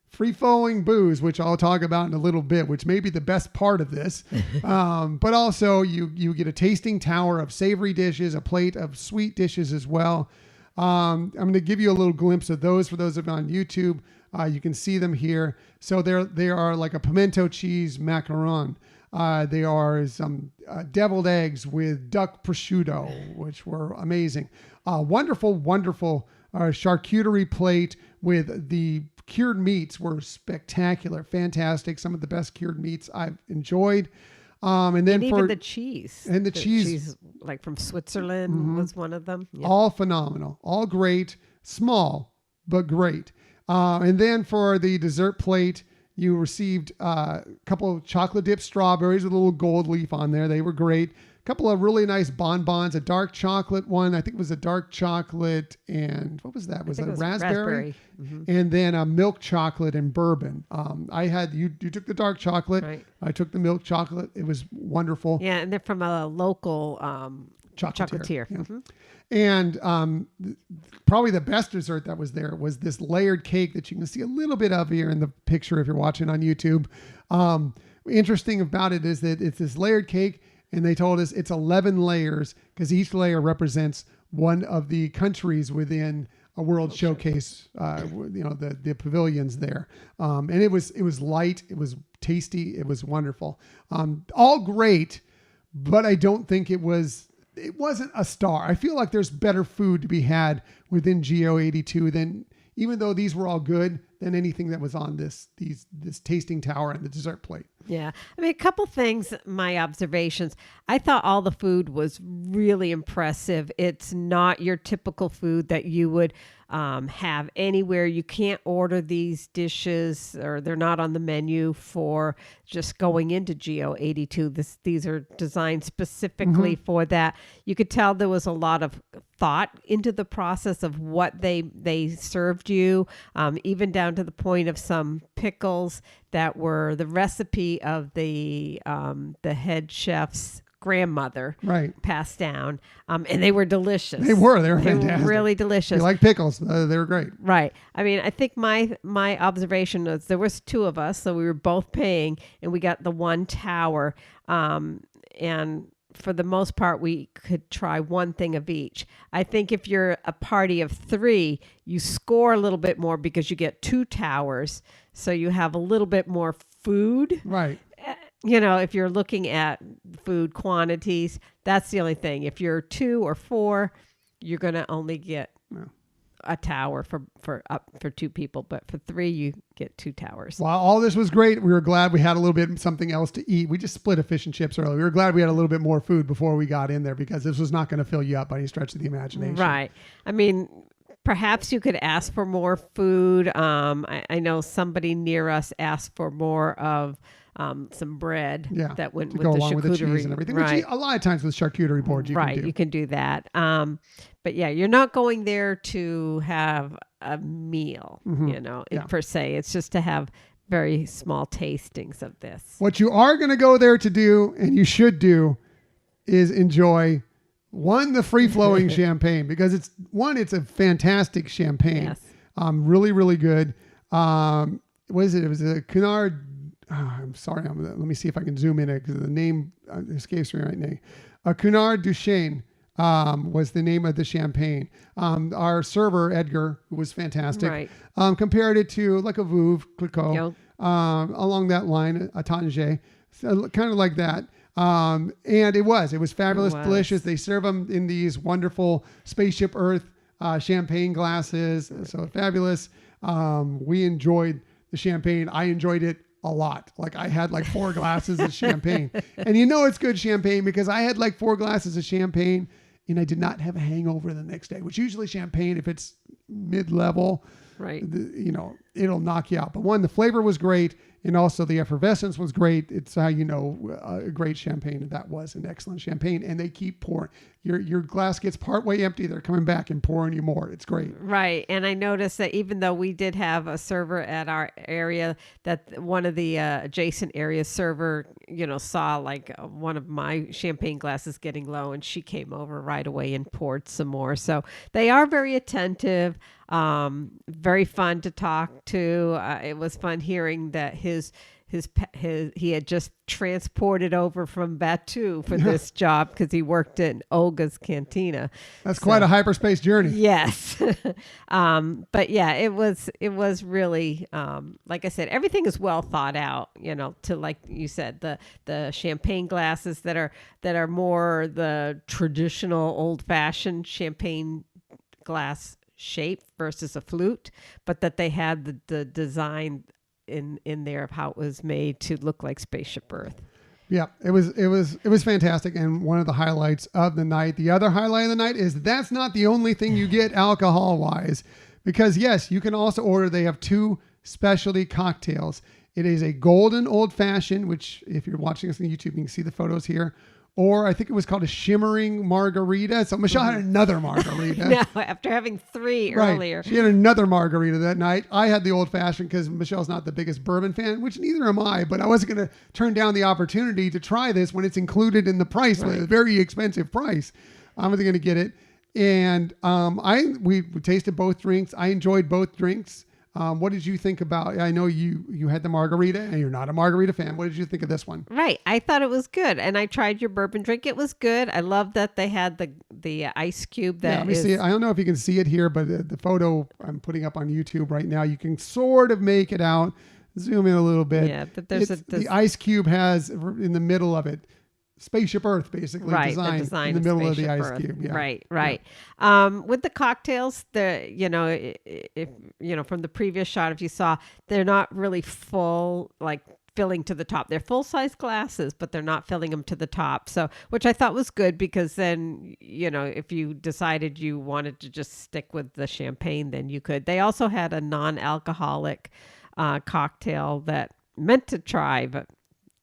Free-flowing booze, which I'll talk about in a little bit, which may be the best part of this. But also you get a tasting tower of savory dishes, a plate of sweet dishes as well. I'm going to give you a little glimpse of those for those of you on YouTube. You can see them here. So they are like a pimento cheese macaron. They are some deviled eggs with duck prosciutto, which were amazing. Wonderful charcuterie plate with the cured meats were spectacular, fantastic. Some of the best cured meats I've enjoyed. And then even the cheese. And the cheese like from Switzerland was one of them. Yeah. All phenomenal, all great, small, but great. And then for the dessert plate, you received a couple of chocolate dipped strawberries with a little gold leaf on there. They were great. A couple of really nice bonbons, a dark chocolate one. I think it was a dark chocolate and what was that? Was that a raspberry? And then a milk chocolate and bourbon. You took the dark chocolate. Right. I took the milk chocolate. It was wonderful. Yeah, and they're from a local chocolatier. Yeah. And probably the best dessert that was there was this layered cake that you can see a little bit of here in the picture if you're watching on YouTube. Interesting about it is that it's this layered cake, and they told us it's 11 layers because each layer represents one of the countries within a world showcase, the pavilions there. And it was light, it was tasty, it was wonderful. All great, but I don't think it wasn't a star. I feel like there's better food to be had within GO82 than, even though these were all good, than anything that was on this tasting tower and the dessert plate. Yeah. I mean, a couple things, my observations. I thought all the food was really impressive. It's not your typical food that you would have anywhere. You can't order these dishes, or they're not on the menu for just going into Geo 82. These are designed specifically for that. You could tell there was a lot of thought into the process of what they served you, even down to the point of some pickles that were the recipe of the head chef's grandmother passed down, and they were delicious. They were fantastic. Were really delicious. You like pickles? They were great. Right. I mean, I think my observation was there was two of us, so we were both paying, and we got the one tower, and for the most part, we could try one thing of each. I think if you're a party of 3, you score a little bit more because you get 2 towers, so you have a little bit more food. Right. If you're looking at food quantities, that's the only thing. If you're 2 or 4, you're going to only get a tower for 2 people, but for 3, you get 2 towers. While all this was great, we were glad we had a little bit something else to eat. We just split a fish and chips earlier. We were glad we had a little bit more food before we got in there, because this was not going to fill you up by any stretch of the imagination. Right. I mean, perhaps you could ask for more food. I know somebody near us asked for more of some bread that went to with go the along charcuterie. with the cheese and everything. Right. Which a lot of times with charcuterie boards you can do that. But yeah, you're not going there to have a meal, per se. It's just to have very small tastings of this. What you are going to go there to do, and you should do, is enjoy the free-flowing champagne, because it's a fantastic champagne. Yes. Really, really good. What is it? It was a Cunard. I'm sorry. Let me see if I can zoom in it, because the name escapes me right now. A Cunard Duchesne was the name of the champagne. Our server, Edgar, who was fantastic, compared it to like a Veuve Clicquot, along that line, a Tanger, so kind of like that. And it was fabulous, delicious. They serve them in these wonderful Spaceship Earth champagne glasses. So fabulous. We enjoyed the champagne. I enjoyed it a lot. Like, I had like 4 glasses of champagne, and it's good champagne because I had like 4 glasses of champagne and I did not have a hangover the next day, which usually champagne, if it's mid-level, it'll knock you out. But the flavor was great. And also the effervescence was great. It's how a great champagne. And that was an excellent champagne. And they keep pouring. Your glass gets partway empty. They're coming back and pouring you more. It's great. Right. And I noticed that even though we did have a server at our area, that one of the adjacent area server, saw like one of my champagne glasses getting low, and she came over right away and poured some more. So they are very attentive. Very fun to talk to. It was fun hearing that he had just transported over from Batu for this job, because he worked in Olga's Cantina. That's quite a hyperspace journey. Yes. But yeah, it was really, like I said, everything is well thought out, to, like you said, the champagne glasses that are more the traditional old fashioned champagne glass shape versus a flute, but that they had the design in there of how it was made to look like Spaceship Earth. Yeah, it was fantastic, and one of the highlights of the night. The other highlight of the night is that's not the only thing you get alcohol wise, because yes, you can also order. They have 2 specialty cocktails. It is a golden old fashioned, which if you're watching us on YouTube, you can see the photos here. Or I think it was called a shimmering margarita. So Michelle had another margarita. No, after having 3 earlier. She had another margarita that night. I had the old fashioned because Michelle's not the biggest bourbon fan, which neither am I. But I wasn't going to turn down the opportunity to try this when it's included in the price, with a very expensive price. I was going to get it. And we tasted both drinks. I enjoyed both drinks. What did you think about? I know you had the margarita, and you're not a margarita fan. What did you think of this one? Right, I thought it was good, and I tried your bourbon drink. It was good. I love that they had the ice cube. Let me see it. I don't know if you can see it here, but the photo I'm putting up on YouTube right now, you can sort of make it out. Zoom in a little bit. Yeah, but the ice cube has in the middle of it Spaceship Earth, basically, designed in the middle of the ice cube. Yeah. Right. Yeah. With the cocktails, if from the previous shot, if you saw, they're not really full, like filling to the top. They're full-size glasses, but they're not filling them to the top. So, which I thought was good, because then, if you decided you wanted to just stick with the champagne, then you could. They also had a non-alcoholic cocktail that meant to try, but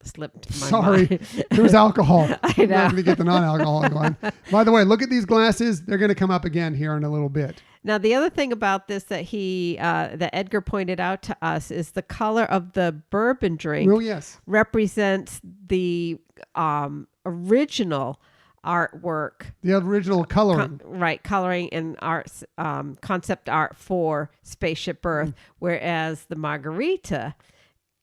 slipped my mind. There was alcohol. I I'm know. not going to get the non-alcoholic one. By the way, look at these glasses. They're going to come up again here in a little bit. Now, the other thing about this that that Edgar pointed out to us is the color of the bourbon drink Oh, yes. represents the original artwork. The original coloring. Coloring and arts, concept art for Spaceship Earth, whereas the margarita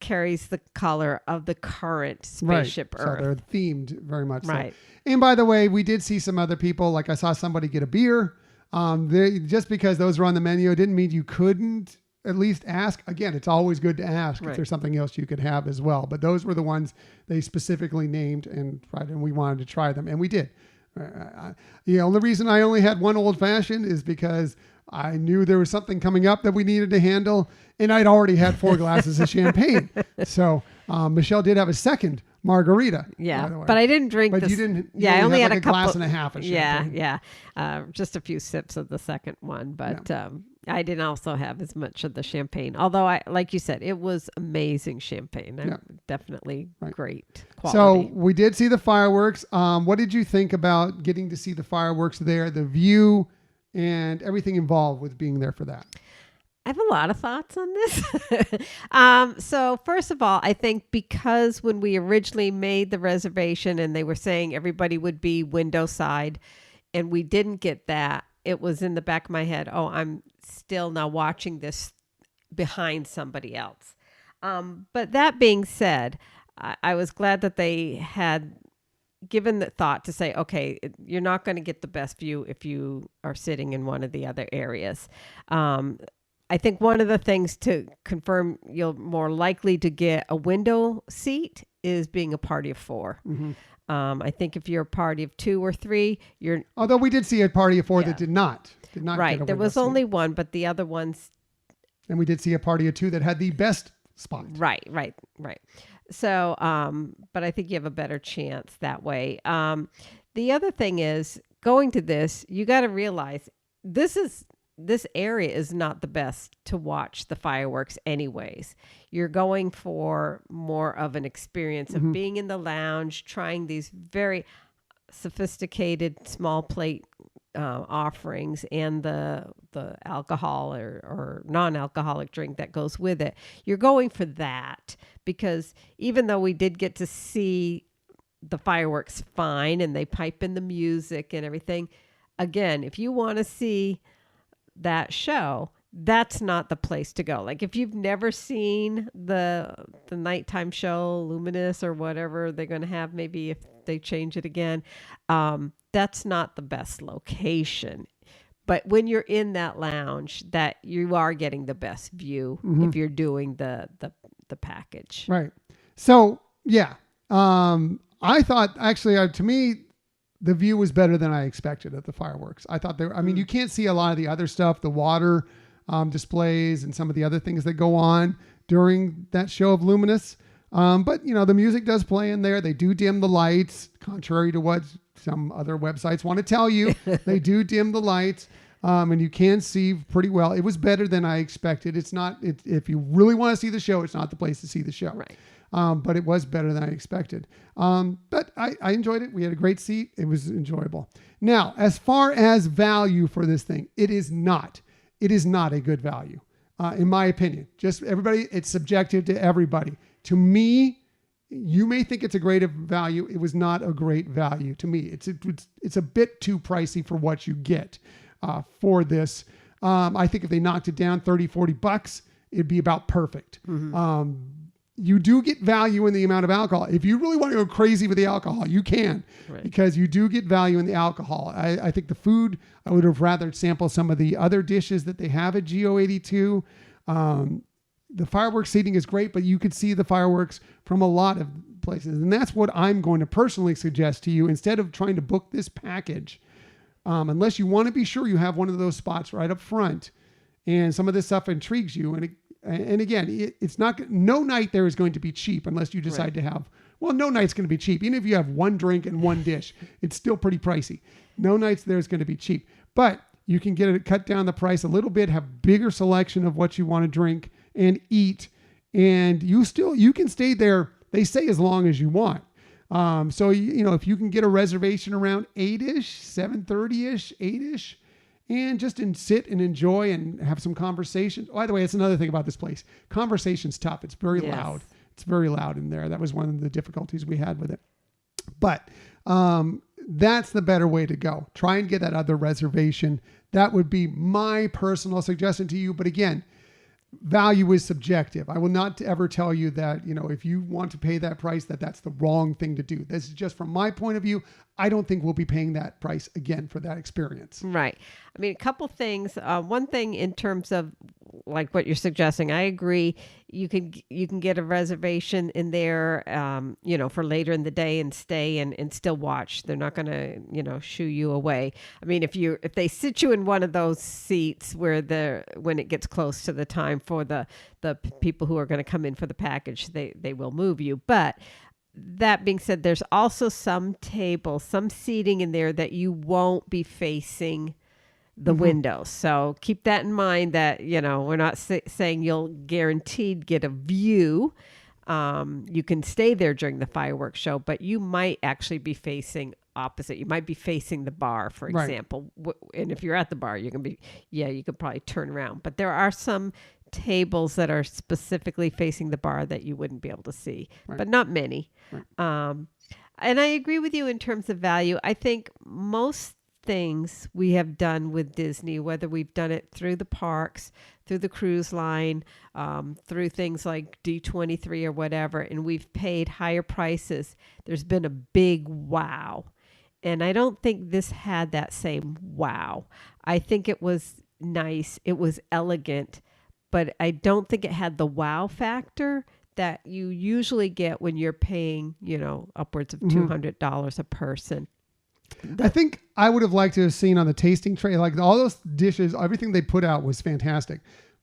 carries the color of the current Spaceship Earth. So they're themed very much. Right. So. And by the way, we did see some other people. Like I saw somebody get a beer. Just because those were on the menu, it didn't mean you couldn't at least ask. Again, it's always good to ask if there's something else you could have as well. But those were the ones they specifically named and we wanted to try them, and we did. The only reason I only had one old fashioned is because I knew there was something coming up that we needed to handle, and I'd already had 4 glasses of champagne. So Michelle did have a second margarita. Yeah, but I didn't drink. But you didn't. Yeah, I only had a glass and a half of champagne. Yeah. Just a few sips of the second one, but I didn't also have as much of the champagne. Although like you said, it was amazing champagne. Definitely great quality. So we did see the fireworks. What did you think about getting to see the fireworks there, the view, and everything involved with being there for that? I have a lot of thoughts on this. So first of all, I think because when we originally made the reservation and they were saying everybody would be window side, and we didn't get that, it was in the back of my head, I'm still now watching this behind somebody else. But that being said, I was glad that they had given the thought to say, okay, you're not going to get the best view if you are sitting in one of the other areas. I think one of the things to confirm you're more likely to get a window seat is being a party of 4. Mm-hmm. I think if you're a party of 2 or 3, you're... Although we did see a party of 4 that did not right. get a There window was seat. only one, but the other ones... And we did see a party of 2 that had the best spot. Right. So, but I think you have a better chance that way. The other thing is, going to this, you got to realize this area is not the best to watch the fireworks anyways. You're going for more of an experience of being in the lounge, trying these very sophisticated small plate offerings and the alcohol or non-alcoholic drink that goes with it. You're going for that because even though we did get to see the fireworks fine and they pipe in the music and everything, again, if you want to see that show, that's not the place to go. Like if you've never seen the nighttime show, Luminous or whatever they're going to have, maybe if they change it again, that's not the best location. But when you're in that lounge, that you are getting the best view if you're doing the package. Right. So yeah, I thought actually to me, the view was better than I expected at the fireworks. I thought you can't see a lot of the other stuff, the water displays and some of the other things that go on during that show of Luminous. But, the music does play in there. They do dim the lights, contrary to what some other websites want to tell you. They do dim the lights, and you can see pretty well. It was better than I expected. It's not, if you really want to see the show, it's not the place to see the show. Right. But it was better than I expected. But I enjoyed it. We had a great seat. It was enjoyable. Now, as far as value for this thing, it is not a good value, in my opinion. Just everybody, it's subjective to everybody. To me, you may think it's a great value. It was not a great value to me. It's a bit too pricey for what you get for this. I think if they knocked it down $30-$40, it'd be about perfect. You do get value in the amount of alcohol. If you really want to go crazy with the alcohol, you can, because you do get value in the alcohol. I think the food, I would have rather sampled some of the other dishes that they have at GO82. The fireworks seating is great, but you could see the fireworks from a lot of places. And that's what I'm going to personally suggest to you. Instead of trying to book this package, unless you want to be sure you have one of those spots right up front and some of this stuff intrigues you, and and again, it's not, no night there is going to be cheap unless you decide to have, well, no night's going to be cheap. Even if you have one drink and one dish, it's still pretty pricey. No nights there is going to be cheap, but you can get it, cut down the price a little bit, have bigger selection of what you want to drink and eat. And you can stay there, they say, as long as you want. So, if you can get a reservation around 8-ish, 7:30-ish, 8-ish, and just sit and enjoy and have some conversation. By the way, it's another thing about this place. Conversation's tough. It's very loud. It's very loud in there. That was one of the difficulties we had with it. But that's the better way to go. Try and get that other reservation. That would be my personal suggestion to you. But again, value is subjective. I will not ever tell you that, if you want to pay that price, that's the wrong thing to do. This is just from my point of view. I don't think we'll be paying that price again for that experience. Right. I mean, a couple things. One thing in terms of like what you're suggesting, I agree. You can get a reservation in there, for later in the day and stay and still watch. They're not going to, shoo you away. I mean, if they sit you in one of those seats where when it gets close to the time for the people who are going to come in for the package, they will move you. But that being said, there's also some tables, some seating in there that you won't be facing the windows. So keep that in mind that, we're not saying you'll guaranteed get a view. You can stay there during the fireworks show, but you might actually be facing opposite. You might be facing the bar, for example. And if you're at the bar, you could probably turn around. But there are some tables that are specifically facing the bar that you wouldn't be able to see, but not many. And I agree with you in terms of value. I think most things we have done with Disney, whether we've done it through the parks, through the cruise line, through things like D23 or whatever, and we've paid higher prices, there's been a big wow. And I don't think this had that same wow. I think it was nice. It was elegant. But I don't think it had the wow factor that you usually get when you're paying, upwards of $200 a person. I think I would have liked to have seen on the tasting tray, like all those dishes, everything they put out was fantastic,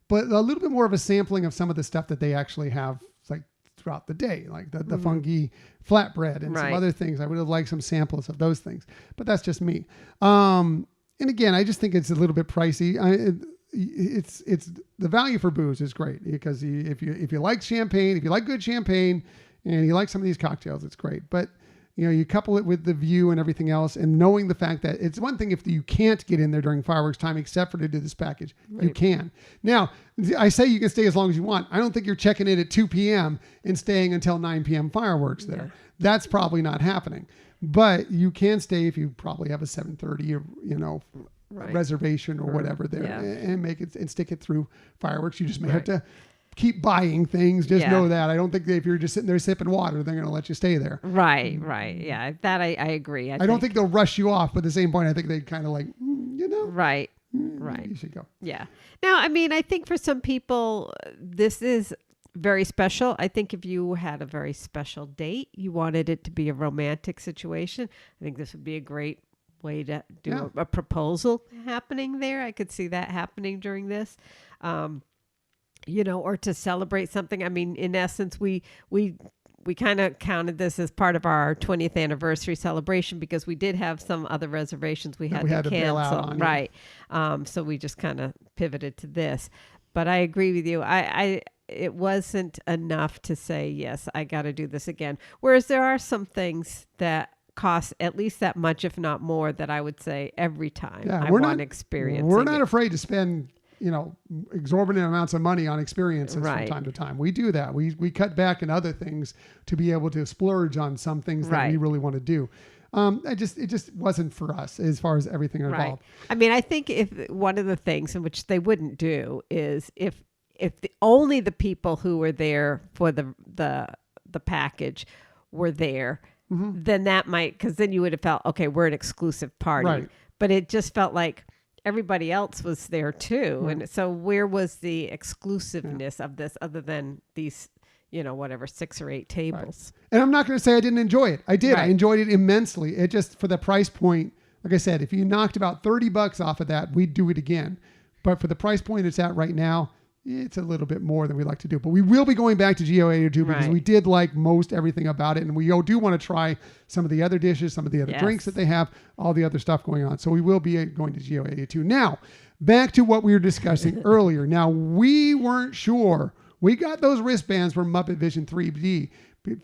but a little bit more of a sampling of some of the stuff that they actually have like throughout the day, like the funky flatbread and some other things. I would have liked some samples of those things, but that's just me. And again, I just think it's a little bit pricey. It's the value for booze is great because if you like champagne, if you like good champagne and you like some of these cocktails, it's great. But you couple it with the view and everything else, and knowing the fact that it's one thing if you can't get in there during fireworks time, except for to do this package, you can. Now, I say you can stay as long as you want. I don't think you're checking in at 2 p.m. and staying until 9 p.m. fireworks there. Yeah. That's probably not happening. But you can stay if you probably have a 7:30, reservation or whatever there, and make it and stick it through fireworks. You just may have to keep buying things. Just know that. I don't think that if you're just sitting there sipping water, they're going to let you stay there. Right. Yeah, that I agree. I don't think they'll rush you off, but at the same point, I think they kind of like, Right. You should go. Yeah. Now, I mean, I think for some people, this is very special. I think if you had a very special date, you wanted it to be a romantic situation, I think this would be a great way to do a proposal happening there. I could see that happening during this. Or to celebrate something. I mean, in essence, we kind of counted this as part of our 20th anniversary celebration because we did have some other reservations we had to cancel. Bail out on, right. So we just kind of pivoted to this. But I agree with you. It wasn't enough to say, yes, I got to do this again. Whereas there are some things that cost at least that much, if not more, that I would say every time I want to experience. We're not afraid to spend exorbitant amounts of money on experiences from time to time. We do that. We cut back in other things to be able to splurge on some things that we really want to do. It just wasn't for us as far as everything involved. I mean, I think if one of the things in which they wouldn't do is if only the people who were there for the package were there, then that might, because then you would have felt, okay, we're an exclusive party. Right. But it just felt like everybody else was there too. Right. And so where was the exclusiveness of this other than these, 6 or 8 tables? Right. And I'm not going to say I didn't enjoy it. I did. Right. I enjoyed it immensely. It just, for the price point, like I said, if you knocked about $30 off of that, we'd do it again. But for the price point it's at right now, it's a little bit more than we like to do. But we will be going back to GO82 because Right. we did like most everything about it. And we do want to try some of the other dishes, some of the other Yes. drinks that they have, all the other stuff going on. So we will be going to GO82. Now, back to what we were discussing earlier. Now, we weren't sure. We got those wristbands from MuppetVision 3D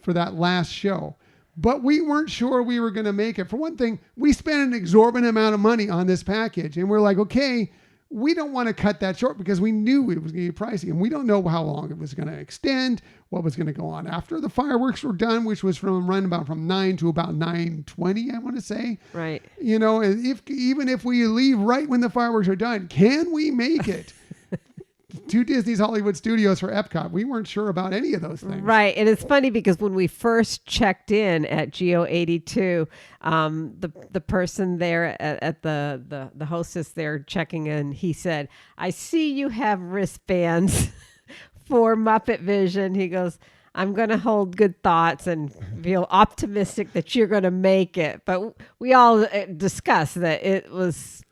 for that last show. But we weren't sure we were going to make it. For one thing, we spent an exorbitant amount of money on this package. And we're like, okay, we don't want to cut that short because we knew it was going to be pricey. And we don't know how long it was going to extend, what was going to go on after the fireworks were done, which was from 9 to about 9:20, I want to say. Right. You know, even if we leave right when the fireworks are done, can we make it to Disney's Hollywood Studios for EPCOT? We weren't sure about any of those things. Right. And it's funny because when we first checked in at GO82, the person there at the hostess there checking in, he said, I see you have wristbands for MuppetVision. He goes, I'm going to hold good thoughts and feel optimistic that you're going to make it. But we all discussed that it was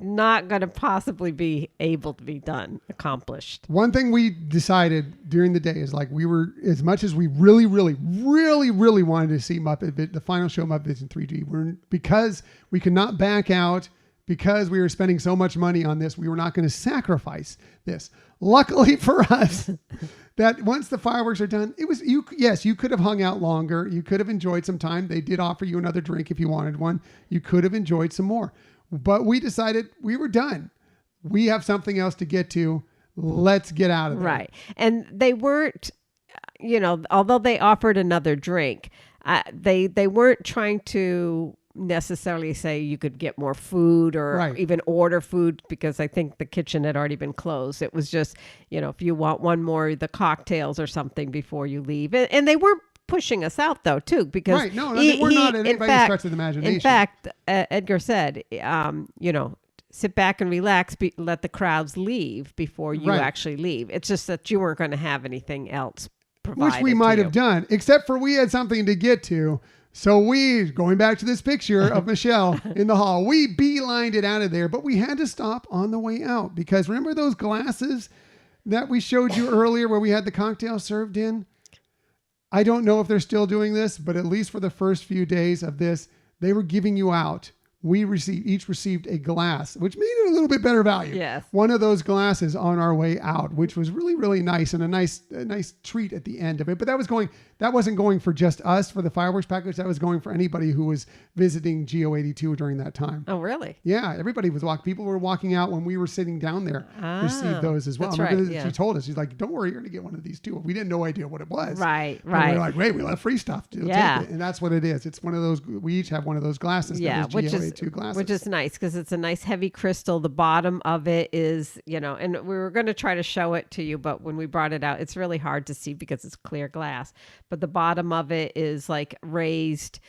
not going to possibly be able to be accomplished. One thing we decided during the day is like we were, as much as we really wanted to see the final show MuppetVision 3D, because we could not back out, because we were spending so much money on this, we were not going to sacrifice this. Luckily for us, that once the fireworks are done, you could have hung out longer. You could have enjoyed some time. They did offer you another drink if you wanted one. You could have enjoyed some more. But we decided we were done. We have something else to get to. Let's get out of there. Right. And they weren't, although they offered another drink, they weren't trying to necessarily say you could get more food or Right. even order food, because I think the kitchen had already been closed. It was just, if you want one more, the cocktails or something before you leave. And they weren't pushing us out though too, because Right. No, we're not in anybody's stretch of the imagination. In fact, Edgar said, sit back and relax, let the crowds leave before you Right. actually leave. It's just that you weren't going to have anything else provided. Which we might have done, except for we had something to get to. So going back to this picture of Michelle in the hall, we beelined it out of there, but we had to stop on the way out because remember those glasses that we showed you earlier where we had the cocktail served in? I don't know if they're still doing this, but at least for the first few days of this, they were giving you out. We each received a glass, which made it a little bit better value. Yes. One of those glasses on our way out, which was really, really nice and a nice treat at the end of it. But that wasn't going for just us for the fireworks package. That was going for anybody who was visiting GO82 during that time. Oh, really? Yeah, everybody was walking. People were walking out when we were sitting down there. Received those as well. That's Remember right, yeah. She told us, she's like, "Don't worry, you're going to get one of these too." We didn't know idea what it was. Right. And we were like, "Great, we love free stuff. Take it." And that's what it is. It's one of those. We each have one of those glasses. Yeah, that is GO82 glasses. which is nice because it's a nice heavy crystal. The bottom of it is, and we were going to try to show it to you, but when we brought it out, it's really hard to see because it's clear glass. But the bottom of it is like raised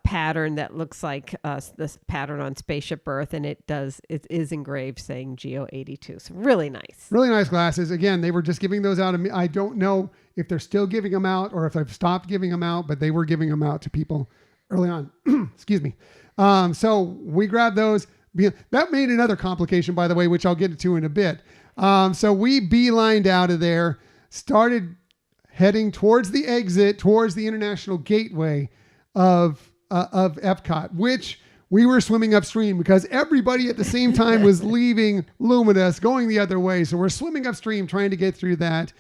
pattern that looks like this pattern on Spaceship Earth, and it is engraved saying GO82. So really nice. Really nice glasses. Again, they were just giving those out. I don't know if they're still giving them out or if they've stopped giving them out, but they were giving them out to people early on. Excuse me. So we grabbed those. That made another complication, by the way, which I'll get to in a bit. So we beelined out of there, started heading towards the exit, towards the international gateway of EPCOT, which we were swimming upstream because everybody at the same time was leaving Luminous, going the other way. So we're swimming upstream, trying to get through that.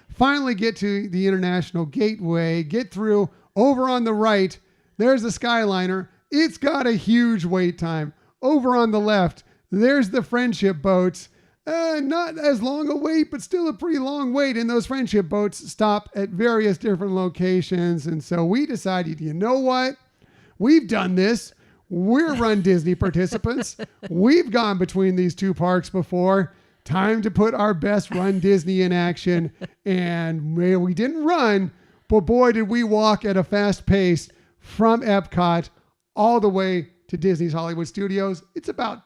Finally get to the international gateway, get through. Over on the right, there's the Skyliner. It's got a huge wait time. Over on the left, there's the friendship boats. Not as long a wait, but still a pretty long wait. And those friendship boats stop at various different locations. And so we decided, you know what? We've done this. We're Run Disney participants. We've gone between these two parks before. Time to put our best Run Disney in action. And we didn't run, but boy, did we walk at a fast pace from EPCOT all the way to Disney's Hollywood Studios. It's about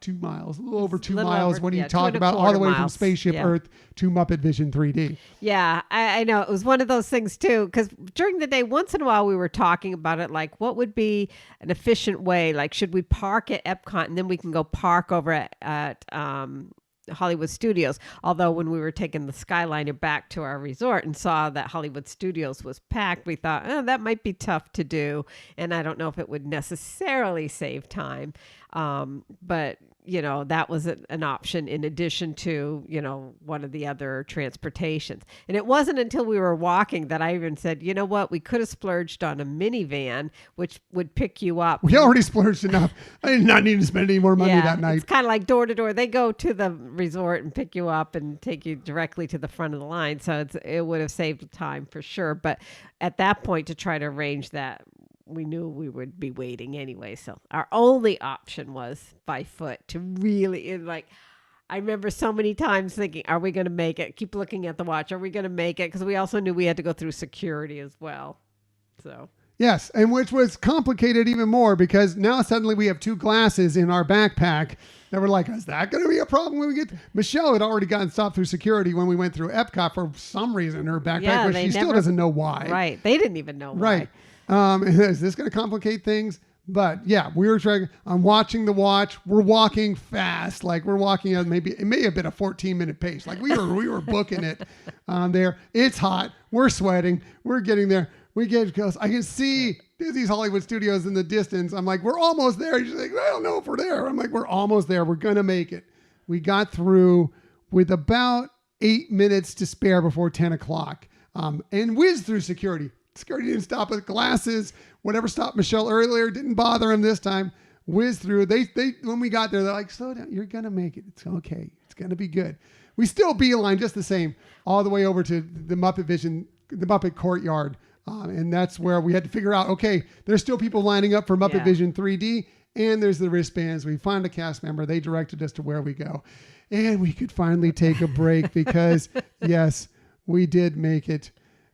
2 miles, a little over 2 miles when you talk about all the way from Spaceship Earth to MuppetVision 3D. Yeah, I know. It was one of those things too, because during the day, once in a while we were talking about it, like what would be an efficient way? Like, should we park at EPCOT and then we can go park over at Hollywood Studios. Although when we were taking the Skyliner back to our resort and saw that Hollywood Studios was packed, we thought, oh, that might be tough to do. And I don't know if it would necessarily save time. But that was an option in addition to, one of the other transportations. And it wasn't until we were walking that I even said, you know what, we could have splurged on a minivan, which would pick you up. We already splurged enough. I did not need to spend any more money that night. It's kind of like door to door. They go to the resort and pick you up and take you directly to the front of the line. So it would have saved time for sure. But at that point, to try to arrange that, we knew we would be waiting anyway. So our only option was by foot to really, I remember so many times thinking, are we going to make it? Keep looking at the watch. Are we going to make it? Because we also knew we had to go through security as well. So. Yes, and which was complicated even more because now suddenly we have 2 glasses in our backpack that were like, is that going to be a problem when we get... Michelle had already gotten stopped through security when we went through EPCOT for some reason in her backpack, but she still doesn't know why. Right, they didn't even know why. Right. Is this going to complicate things? But yeah, we were trying. I'm watching the watch. We're walking fast. Like we're walking at it may have been a 14-minute pace. Like we were booking it there. It's hot. We're sweating. We're getting there. We get close. I can see Disney's Hollywood Studios in the distance. I'm like, we're almost there. She's like, I don't know if we're there. I'm like, we're almost there. We're going to make it. We got through with about 8 minutes to spare before 10 o'clock and whizzed through security. Security didn't stop at glasses. Whatever stopped Michelle earlier didn't bother him this time. Whizzed through. They when we got there, they're like, slow down. You're going to make it. It's okay. It's going to be good. We still beeline just the same all the way over to the MuppetVision, the Muppet Courtyard. And that's where we had to figure out, okay, there's still people lining up for MuppetVision 3D, and there's the wristbands. We found a cast member. They directed us to where we go. And we could finally take a break because, yes, we did make it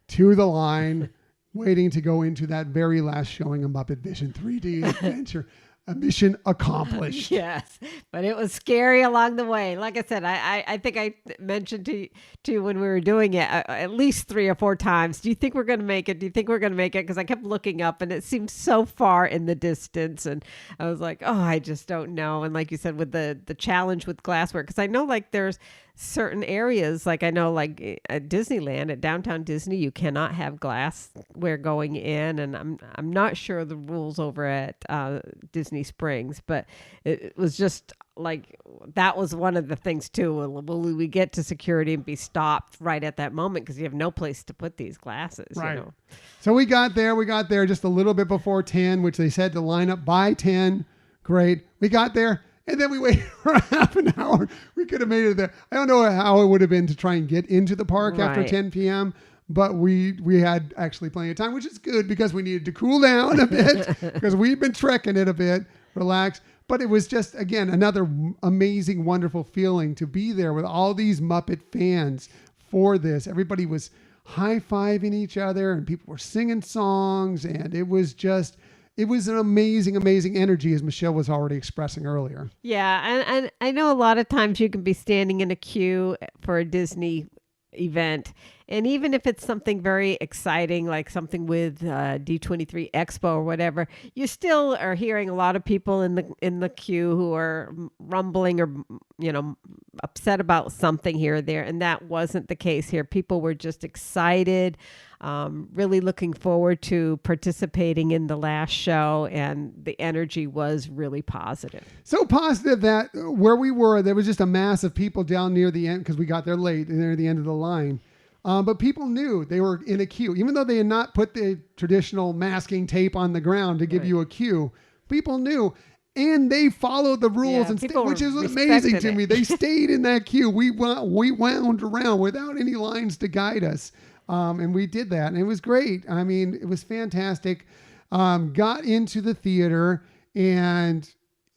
to the line, waiting to go into that very last showing of MuppetVision 3D Adventure. A mission accomplished. Yes, but it was scary along the way. Like I said, I think I mentioned to you when we were doing it at least 3 or 4 times. Do you think we're going to make it? Do you think we're going to make it? Because I kept looking up and it seemed so far in the distance. And I was like, oh, I just don't know. And like you said, with the challenge with glassware, because I know like there's certain areas, like I know like at Disneyland, at downtown Disney, you cannot have glassware going in. And I'm not sure the rules over at Disney Springs, but it was just like that was one of the things too. Will we get to security and be stopped right at that moment because you have no place to put these glasses? Right. So we got there just a little bit before 10, which they said to line up by 10. Great. We got there. And then we waited for half an hour. We could have made it there. I don't know how it would have been to try and get into the park after 10 p.m., but we had actually plenty of time, which is good because we needed to cool down a bit because we've been trekking it a bit, relax. But it was just, again, another amazing, wonderful feeling to be there with all these Muppet fans for this. Everybody was high-fiving each other and people were singing songs, and it was an amazing, amazing energy, as Michelle was already expressing earlier. Yeah, and I know a lot of times you can be standing in a queue for a Disney event, and even if it's something very exciting, like something with D23 Expo or whatever, you still are hearing a lot of people in the queue who are rumbling or upset about something here or there, and that wasn't the case here. People were just excited. Really looking forward to participating in the last show, and the energy was really positive. So positive that where we were, there was just a mass of people down near the end because we got there late and near the end of the line. But people knew they were in a queue, even though they had not put the traditional masking tape on the ground to give you a queue. People knew. And they followed the rules, which is amazing to me. They stayed in that queue. We wound around without any lines to guide us. And we did that, and it was great. I mean, it was fantastic. Got into the theater, and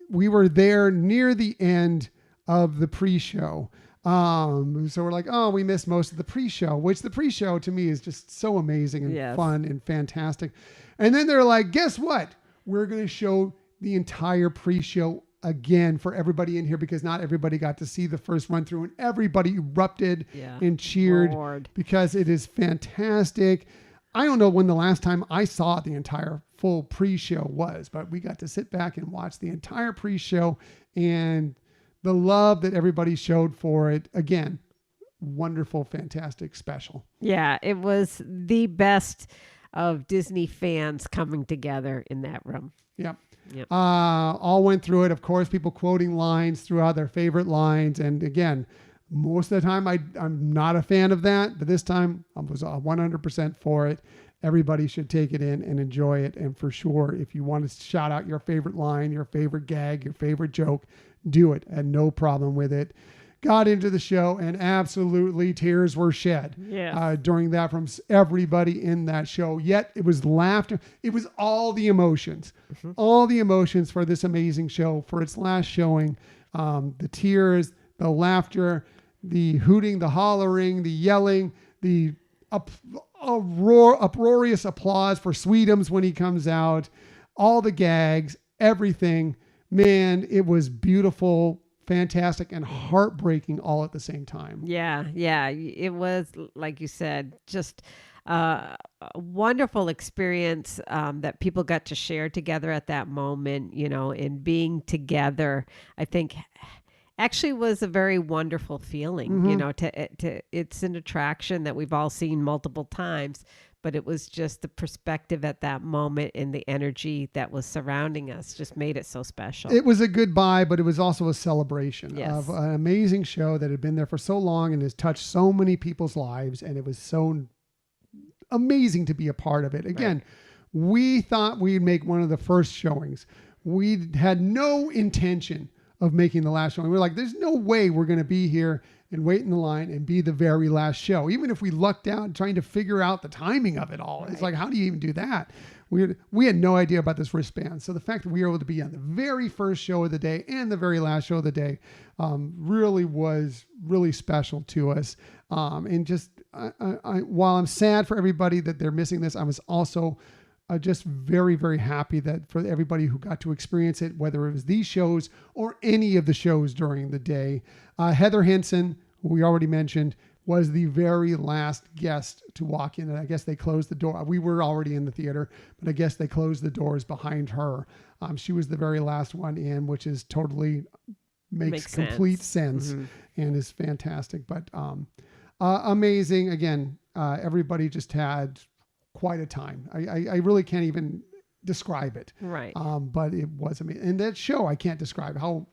we were there near the end of the pre-show. So we're like, oh, we missed most of the pre-show, which the pre-show to me is just so amazing and fun and fantastic. And then they're like, guess what? We're going to show the entire pre-show again for everybody in here because not everybody got to see the first run through, and everybody erupted and cheered because it is fantastic. I don't know when the last time I saw the entire full pre-show was, but we got to sit back and watch the entire pre-show, and the love that everybody showed for it. Again, wonderful, fantastic special. Yeah, it was the best of Disney fans coming together in that room. Yep. Yep. All went through it. Of course, people quoting lines throughout their favorite lines. And again, most of the time I'm not a fan of that, but this time I was 100% for it. Everybody should take it in and enjoy it. And for sure, if you want to shout out your favorite line, your favorite gag, your favorite joke, do it. And no problem with it. Got into the show and absolutely tears were shed during that from everybody in that show. Yet it was laughter. It was all the emotions, all the emotions for this amazing show, for its last showing. The tears, the laughter, the hooting, the hollering, the yelling, the uproarious applause for Sweetums when he comes out, all the gags, everything. Man, it was beautiful, fantastic, and heartbreaking all at the same time. Yeah. It was, like you said, just a wonderful experience that people got to share together at that moment, in being together. I think actually was a very wonderful feeling, it's an attraction that we've all seen multiple times, but it was just the perspective at that moment and the energy that was surrounding us just made it so special. It was a goodbye, but it was also a celebration Yes. of an amazing show that had been there for so long and has touched so many people's lives. And it was so amazing to be a part of it. Again, we thought we'd make one of the first showings. We had no intention of making the last showing. We're like, there's no way we're going to be here and wait in the line and be the very last show. Even if we lucked out trying to figure out the timing of it all. It's like, how do you even do that? We had no idea about this wristband. So the fact that we were able to be on the very first show of the day and the very last show of the day really was really special to us. And just while I'm sad for everybody that they're missing this, I was also just very, very happy that for everybody who got to experience it, whether it was these shows or any of the shows during the day. Heather Henson, who we already mentioned, was the very last guest to walk in. And I guess they closed the door. We were already in the theater, but I guess they closed the doors behind her. She was the very last one in, which is totally makes complete sense and is fantastic. But amazing. Again, everybody just had quite a time. I really can't even describe it. Right. But it was amazing. And that show, I can't describe how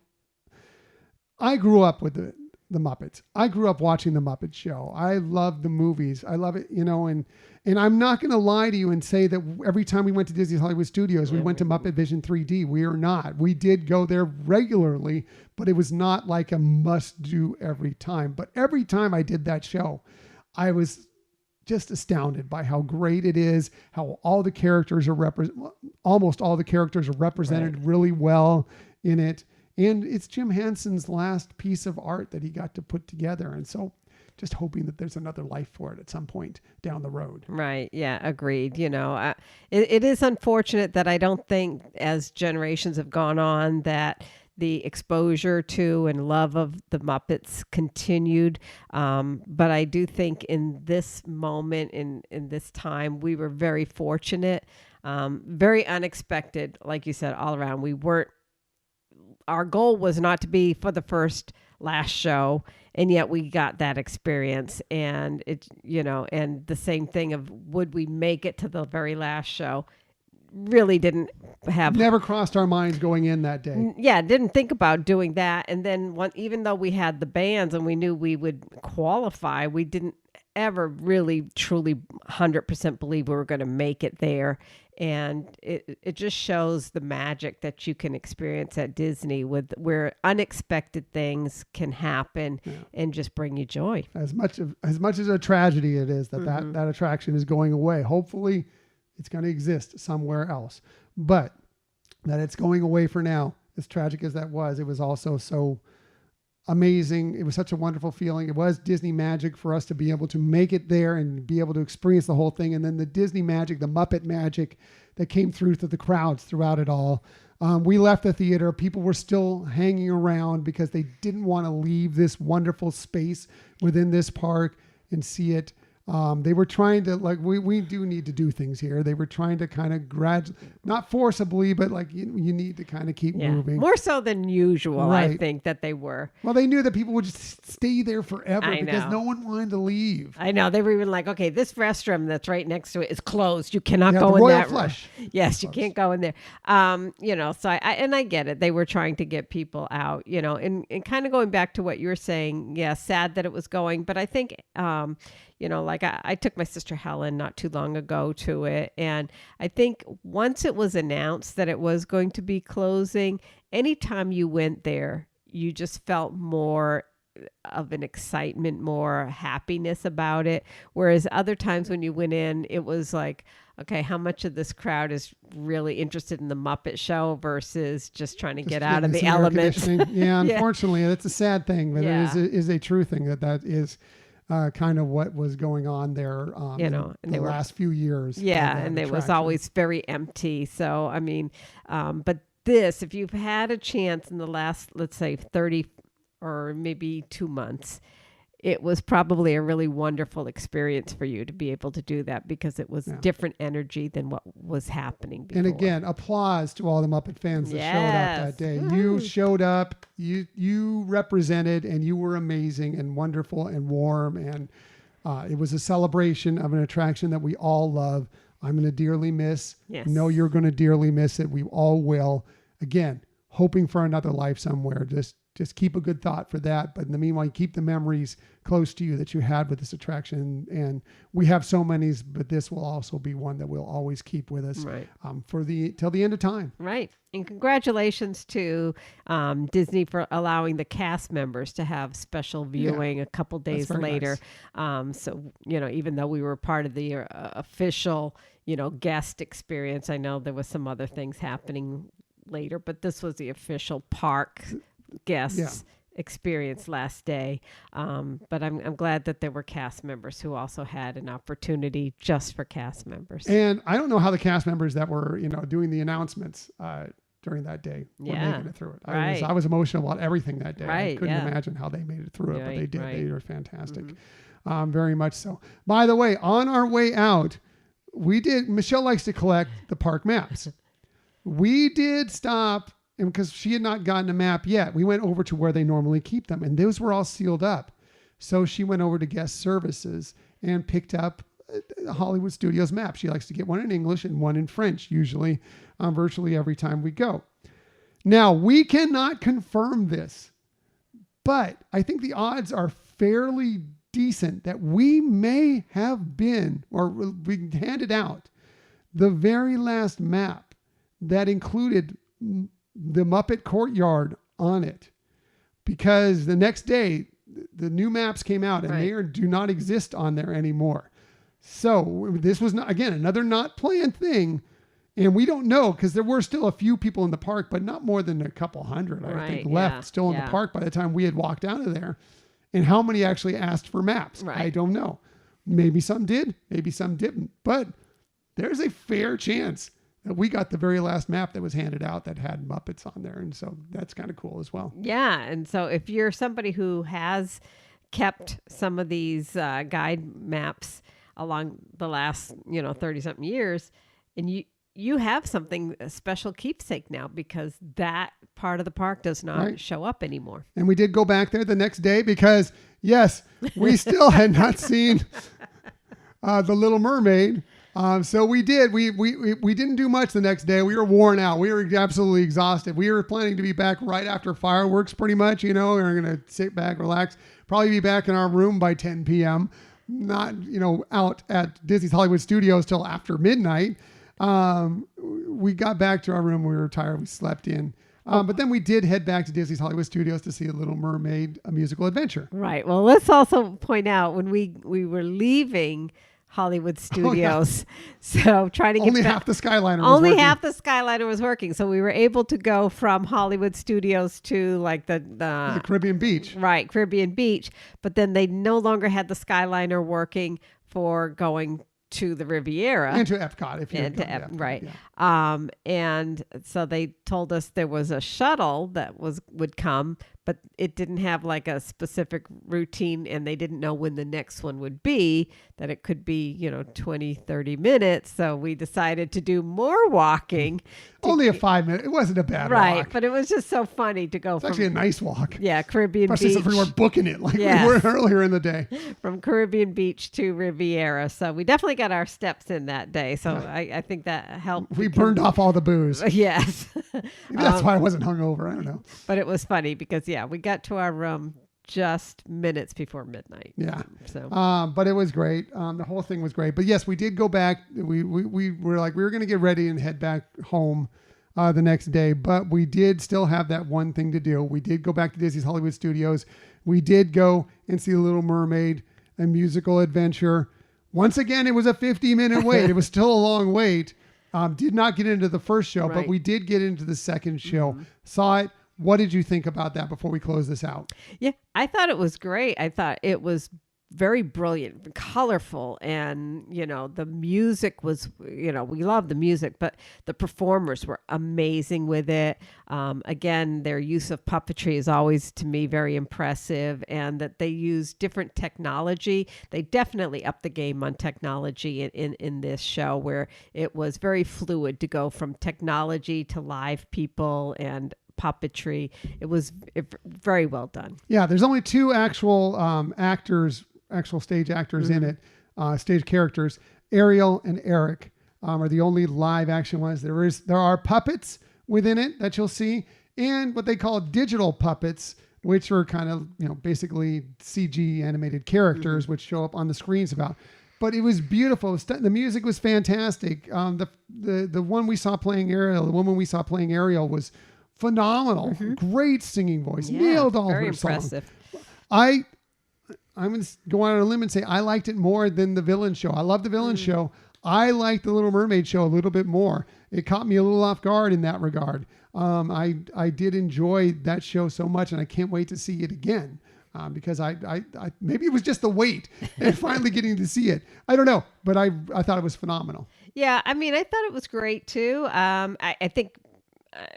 I grew up with the Muppets. I grew up watching the Muppet Show. I love the movies. I love it, and I'm not going to lie to you and say that every time we went to Disney's Hollywood Studios, we went to MuppetVision 3D. We are not. We did go there regularly, but it was not like a must do every time. But every time I did that show, I was just astounded by how great it is, how all the characters are almost all the characters are represented really well in it. And it's Jim Henson's last piece of art that he got to put together. And so just hoping that there's another life for it at some point down the road. Right. Yeah, agreed. It is unfortunate that I don't think as generations have gone on that the exposure to and love of the Muppets continued. But I do think in this moment, in this time, we were very fortunate, very unexpected, like you said, all around. Our goal was not to be for the last show, and yet we got that experience. And and the same thing of would we make it to the very last show? Really didn't have never crossed our minds going in that day. Yeah, didn't think about doing that. And then even though we had the bands and we knew we would qualify, we didn't ever really truly 100% believe we were going to make it there. And it just shows the magic that you can experience at Disney where unexpected things can happen and just bring you joy. As much as a tragedy it is that attraction is going away. Hopefully it's going to exist somewhere else, but that it's going away for now, as tragic as that was, it was also so amazing. It was such a wonderful feeling. It was Disney magic for us to be able to make it there and be able to experience the whole thing. And then the Disney magic, the Muppet magic that came through to the crowds throughout it all. We left the theater. People were still hanging around because they didn't want to leave this wonderful space within this park and see it. They were trying to, like, we do need to do things here. They were trying to kind of not forcibly, but like you need to kind of keep moving. More so than usual, Right. I think that they were. Well, they knew that people would just stay there forever I because know. no one wanted to leave. I know. They were even like, okay, this restroom that's right next to it is closed. You cannot Yeah, go the in Royal that Flush. room. Yes, you can't go in there. So I get it. They were trying to get people out, and kind of going back to what you were saying. Yeah, sad that it was going, but I think, like I took my sister Helen not too long ago to it. And I think once it was announced that it was going to be closing, anytime you went there, you just felt more of an excitement, more happiness about it. Whereas other times when you went in, it was like, okay, how much of this crowd is really interested in the Muppet Show versus just trying to get out of the Some air elements? conditioning. Yeah, unfortunately, that's a sad thing, but Yeah. it is a true thing that is kind of what was going on there in and the last few years. Yeah, of that and it was attraction. always very empty. So, I mean, but this, if you've had a chance in the last, let's say 30 or maybe 2 months, it was probably a really wonderful experience for you to be able to do that because it was different energy than what was happening before. And again, applause to all the Muppet fans that showed up that day. Woo-hoo. You showed up, you represented, and you were amazing and wonderful and warm. And it was a celebration of an attraction that we all love. I'm going to dearly miss. Yes. Know you're going to dearly miss it. We all will. Again, hoping for another life somewhere. Just keep a good thought for that. But in the meanwhile, you keep the memories close to you that you had with this attraction. And we have so many, but this will also be one that we'll always keep with us Right. Till the end of time. Right. And congratulations to Disney for allowing the cast members to have special viewing a couple days very later. So, even though we were part of the official, guest experience, I know there was some other things happening later, but this was the official park guests experience last day. But I'm glad that there were cast members who also had an opportunity just for cast members. And I don't know how the cast members that were, doing the announcements during that day were making it through it. I was emotional about everything that day. I couldn't imagine how they made it through it, but they did. They were fantastic. Very much so. By the way, on our way out, Michelle likes to collect the park maps. We did stop, and because she had not gotten a map yet, we went over to where they normally keep them, and those were all sealed up. So she went over to guest services and picked up a Hollywood Studios map. She likes to get one in English and one in French, usually, virtually every time we go. Now, we cannot confirm this, but I think the odds are fairly decent that we may have been, or we handed out, the very last map that included the Muppet Courtyard on it, because the next day the new maps came out and they do not exist on there anymore. So this was not, again, another not planned thing, and we don't know because there were still a few people in the park, but not more than a couple hundred, I think, left still in the park by the time we had walked out of there. And how many actually asked for maps? I don't know. Maybe some did, maybe some didn't, but there's a fair chance that we got the very last map that was handed out that had Muppets on there. And so that's kind of cool as well. Yeah. And so if you're somebody who has kept some of these guide maps along the last, 30 something years, and you have something, a special keepsake now, because that part of the park does not show up anymore. And we did go back there the next day because, yes, we still had not seen The Little Mermaid. So we did. We didn't do much the next day. We were worn out. We were absolutely exhausted. We were planning to be back right after fireworks, pretty much. We were going to sit back, relax, probably be back in our room by 10 p.m. Not, out at Disney's Hollywood Studios till after midnight. We got back to our room. We were tired. We slept in. But then we did head back to Disney's Hollywood Studios to see The Little Mermaid, a musical adventure. Right. Well, let's also point out when we were leaving Hollywood Studios, so trying to get only back, half the Skyliner only was working. half the Skyliner was working, so we were able to go from Hollywood Studios to like the Caribbean Beach, Caribbean Beach, but then they no longer had the Skyliner working for going to the Riviera and to EPCOT if you had and Epcot, yeah. And so they told us there was a shuttle that would come, but it didn't have like a specific routine, and they didn't know when the next one would be, that it could be, 20, 30 minutes. So we decided to do more walking. Only a 5 minute. It wasn't a bad walk. But it was just so funny to go It's actually a nice walk. Yeah, Caribbean Especially Beach. since we were booking it like we were earlier in the day. From Caribbean Beach to Riviera. So we definitely got our steps in that day. So I think that helped. We burned off all the booze. Yes. Maybe that's why I wasn't hungover. I don't know. But it was funny because, we got to our room just minutes before midnight. Yeah. So, but it was great. The whole thing was great. But yes, we did go back. We were like, we were going to get ready and head back home the next day, but we did still have that one thing to do. We did go back to Disney's Hollywood Studios. We did go and see The Little Mermaid, a musical adventure. Once again, it was a 50-minute wait. It was still a long wait. Did not get into the first show, but we did get into the second show. Saw it. What did you think about that before we close this out? Yeah, I thought it was great. I thought it was very brilliant, colorful, and the music was, we love the music, but the performers were amazing with it. Again, their use of puppetry is always, to me, very impressive, and that they use different technology. They definitely upped the game on technology in this show, where it was very fluid to go from technology to live people and puppetry. It was very well done. Yeah, there's only two actual actual stage actors in it, stage characters. Ariel and Eric are the only live action ones. There are puppets within it that you'll see, and what they call digital puppets, which are kind of basically CG animated characters, which show up on the screens about. But it was beautiful. The music was fantastic. The one we saw playing Ariel, the woman we saw playing Ariel was phenomenal. Great singing voice. Nailed all her impressive. Songs. I'm going to go on a limb and say I liked it more than the villain show. I love the villain show. I liked the Little Mermaid show a little bit more. It caught me a little off guard in that regard. I did enjoy that show so much, and I can't wait to see it again. Because I maybe it was just the wait and finally getting to see it. I don't know, but I thought it was phenomenal. Yeah, I mean, I thought it was great too. I think,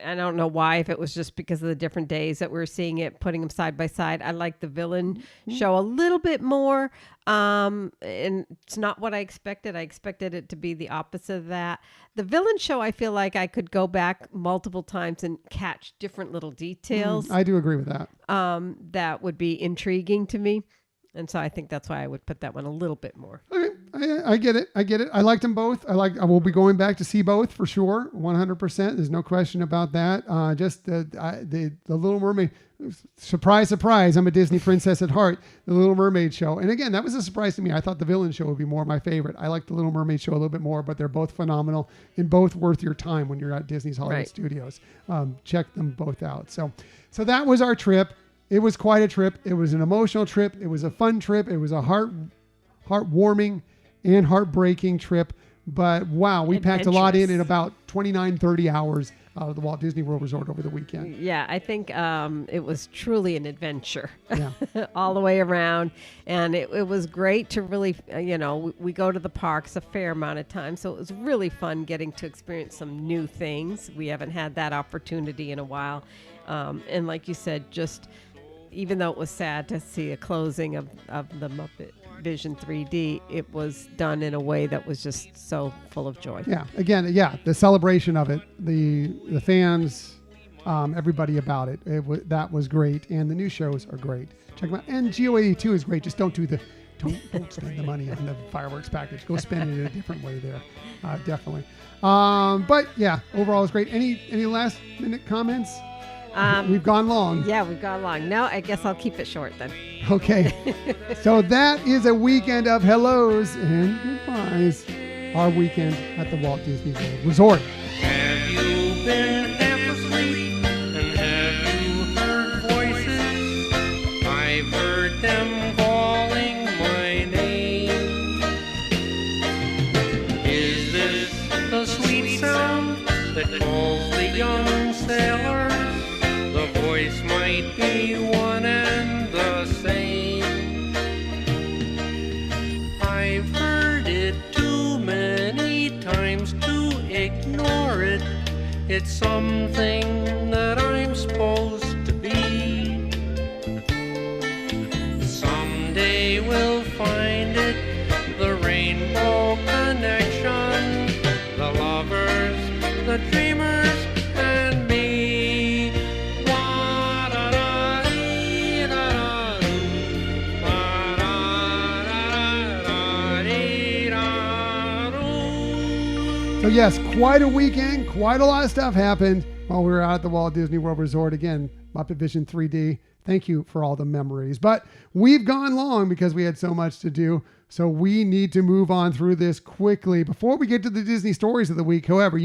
I don't know why, if it was just because of the different days that we were seeing it, putting them side by side. I like the villain show a little bit more. And it's not what I expected. I expected it to be the opposite of that. The villain show, I feel like I could go back multiple times and catch different little details. I do agree with that. That would be intriguing to me. And so I think that's why I would put that one a little bit more. Okay. I get it. I liked them both. I will be going back to see both for sure. 100%. There's no question about that. Just the Little Mermaid, surprise, surprise. I'm a Disney princess at heart. The Little Mermaid show. And again, that was a surprise to me. I thought the villain show would be more my favorite. I like the Little Mermaid show a little bit more, but they're both phenomenal and both worth your time when you're at Disney's Hollywood Studios. Check them both out. So that was our trip. It was quite a trip. It was an emotional trip. It was a fun trip. It was a heartwarming and heartbreaking trip. But wow, we packed a lot in about 29, 30 hours out of the Walt Disney World Resort over the weekend. Yeah, I think it was truly an adventure all the way around. And it was great to really, we go to the parks a fair amount of time. So it was really fun getting to experience some new things. We haven't had that opportunity in a while. And like you said, just even though it was sad to see a closing of the MuppetVision 3D, it was done in a way that was just so full of joy. Yeah. Again, the celebration of it, the fans, everybody about it, that was great. And the new shows are great. Check them out. And GO82 is great. Just don't spend the money on the fireworks package. Go spend it in a different way there. Definitely. But yeah, overall it's great. Any last minute comments? We've gone long. Yeah, we've gone long. No, I guess I'll keep it short then. Okay. So that is a weekend of hellos and goodbyes. Our weekend at the Walt Disney World Resort. Have you been half asleep? And have you heard voices? I've heard them calling my name. Is this the sweet sound that calls the young sailors? The voice might be one and the same. I've heard it too many times to ignore it. It's something that I'm supposed to be. yes, quite a weekend, quite a lot of stuff happened while we were out at the Walt Disney World Resort. Again, MuppetVision 3D. Thank you for all the memories. But we've gone long because we had so much to do. So we need to move on through this quickly. Before we get to the Disney stories of the week, however,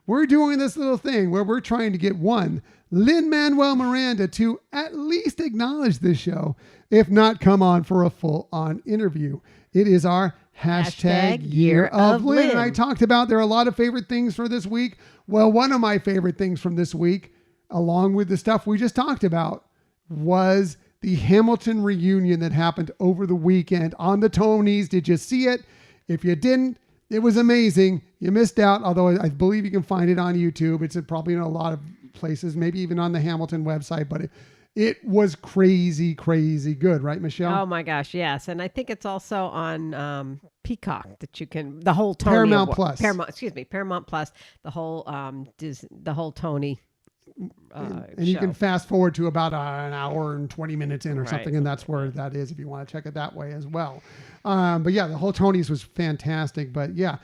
we're doing this little thing where we're trying to get one, Lin-Manuel Miranda, to at least acknowledge this show, if not come on for a full-on interview. It is our hashtag Year of Lin. I talked about there are a lot of favorite things for this week. Well, one of my favorite things from this week, along with the stuff we just talked about, was the Hamilton reunion that happened over the weekend on the Tonys. Did you see it? If you didn't, it was amazing. You missed out, although I believe you can find it on YouTube. It's probably in a lot of places, maybe even on the Hamilton website, but it was crazy, crazy good, right, Michelle? Oh my gosh, yes. And I think it's also on Peacock that you can, the whole Tony Paramount Plus. Paramount Plus, the whole Tony and you can fast forward to about an hour and 20 minutes in or something, and that's where that is if you want to check it that way as well. But yeah, the whole Tonys was fantastic. But yeah,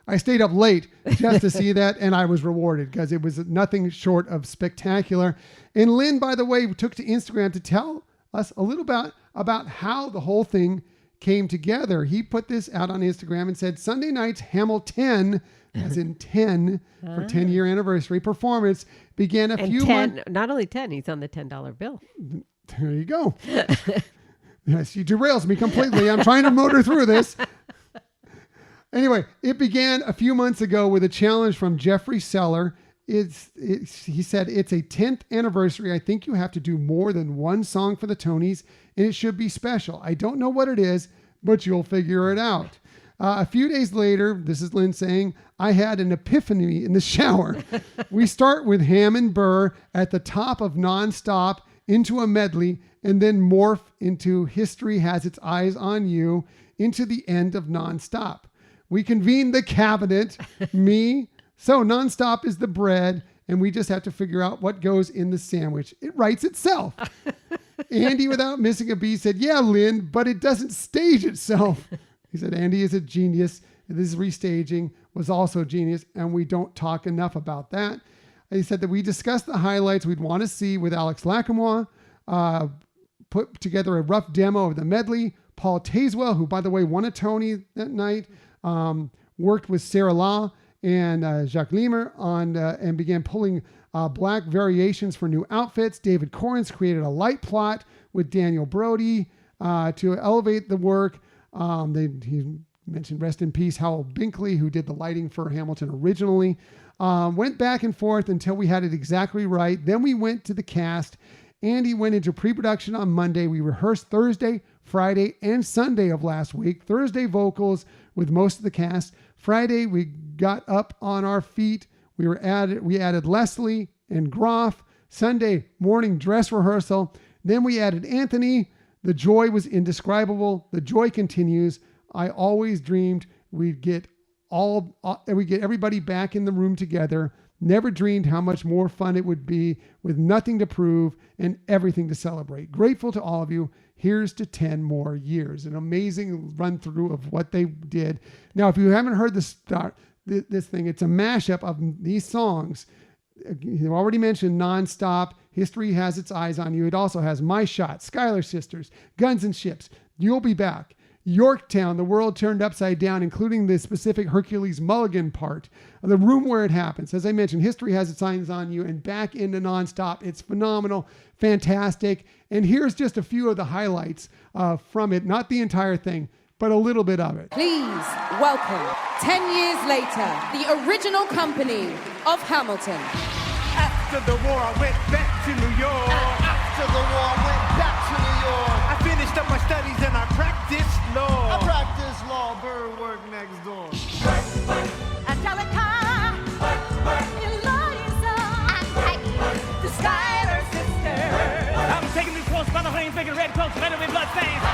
I stayed up late just to see that, and I was rewarded because it was nothing short of spectacular. And Lin, by the way, took to Instagram to tell us a little about how the whole thing came together. He put this out on Instagram and said, Sunday night's Hamilton, as in 10 for 10-year anniversary performance, began a few months. Not only 10, he's on the $10 bill. There you go. Yes, she derails me completely. I'm trying to motor through this. Anyway, it began a few months ago with a challenge from Jeffrey Seller. He said, it's a 10th anniversary. I think you have to do more than one song for the Tonys, and it should be special. I don't know what it is, but you'll figure it out. A few days later, this is Lin saying, I had an epiphany in the shower. We start with Ham and Burr at the top of Nonstop into a medley, and then morph into History Has Its Eyes on You into the end of Nonstop. We convene the cabinet, so Nonstop is the bread, and we just have to figure out what goes in the sandwich. It writes itself. Andy, without missing a beat, said, yeah, Lin, but it doesn't stage itself. He said, Andy is a genius. This restaging was also genius, and we don't talk enough about that. He said that we discussed the highlights we'd want to see with Alex Lacamoire, put together a rough demo of the medley. Paul Tazewell, who, by the way, won a Tony that night, worked with Sarah Law and Jacques Lemer and began pulling black variations for new outfits. David Corrins created a light plot with Daniel Brody to elevate the work. He mentioned, rest in peace, Howell Binkley, who did the lighting for Hamilton originally. Went back and forth until we had it exactly right. Then we went to the cast. Andy went into pre-production on Monday. We rehearsed Thursday, Friday, and Sunday of last week. Thursday vocals with most of the cast. Friday we got up on our feet. We added Leslie and Groff. Sunday morning dress rehearsal. Then we added Anthony. The joy was indescribable. The joy continues. I always dreamed we'd get everybody back in the room together. Never dreamed how much more fun it would be with nothing to prove and everything to celebrate. Grateful to all of you. Here's to 10 more years. An amazing run through of what they did. Now, if you haven't heard this thing, it's a mashup of these songs. You already mentioned Nonstop, History Has Its Eyes on You. It also has My Shot, Schuyler Sisters, Guns and Ships, You'll Be Back, Yorktown, The World Turned Upside Down, including the specific Hercules Mulligan part, The Room Where It Happens. As I mentioned, History Has Its Eyes on You, and back into Nonstop. It's phenomenal, fantastic. And here's just a few of the highlights from it. Not the entire thing, but a little bit of it. Please welcome, 10 years later, the original company of Hamilton. After the war, I went back to New York. After the war, I went back to New York. I finished up my studies and I practiced law. I practiced law, Burr worked next door. Angelica, Eliza, and Peggy, the Schuyler sisters. I'm taking these clothes by the flames, making red cloaks, better with blood stains.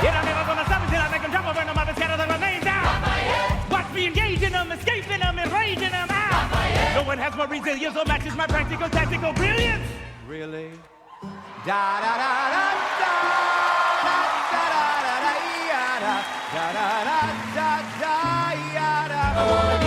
Yet I'm never gonna stop until I make them drop over, no matter scatter their remains down. Watch me engaging them, escaping them, and raging them out. No one has more resilience or matches my practical, tactical brilliance. Really? Da da da da da da da da da da da da da da da da.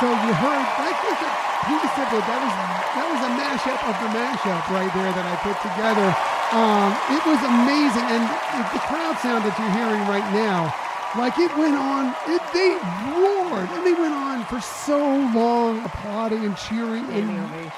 So you heard, like he just said that was a mashup of the mashup right there that I put together. It was amazing, and the crowd sound that you're hearing right now, like it went on, they roared, and they went on for so long, applauding and cheering, and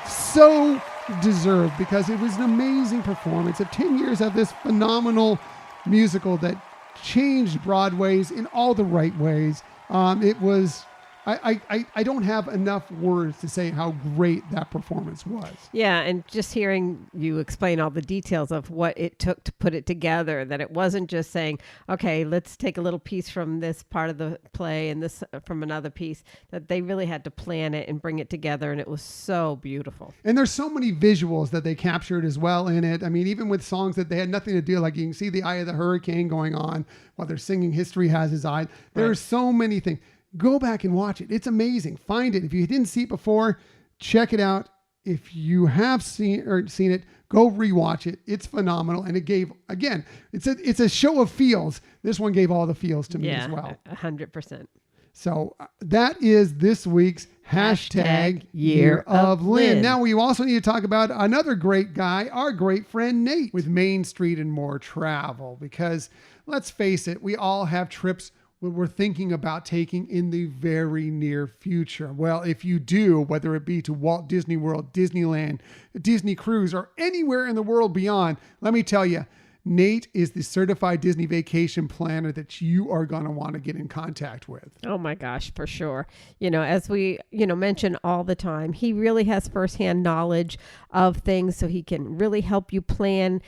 so deserved, because it was an amazing performance of 10 years of this phenomenal musical that changed Broadway's in all the right ways. It was, I don't have enough words to say how great that performance was. Yeah, and just hearing you explain all the details of what it took to put it together, that it wasn't just saying, okay, let's take a little piece from this part of the play and this from another piece, that they really had to plan it and bring it together, and it was so beautiful. And there's so many visuals that they captured as well in it. I mean, even with songs that they had nothing to do, like you can see the Eye of the Hurricane going on while they're singing History Has His Eye. There are so many things. Go back and watch it. It's amazing. Find it. If you didn't see it before, check it out. If you have seen it, go rewatch it. It's phenomenal. And it gave, again, it's a show of feels. This one gave all the feels to me as well. 100%. So that is this week's hashtag Year of Lynn. Now we also need to talk about another great guy, our great friend Nate with Main Street and More Travel, because let's face it, we all have trips we're thinking about taking in the very near future. Well, if you do, whether it be to Walt Disney World, Disneyland, Disney Cruise, or anywhere in the world beyond, let me tell you, Nate is the certified Disney vacation planner that you are going to want to get in contact with. Oh my gosh, for sure. As we, mention all the time, he really has firsthand knowledge of things, so he can really help you plan,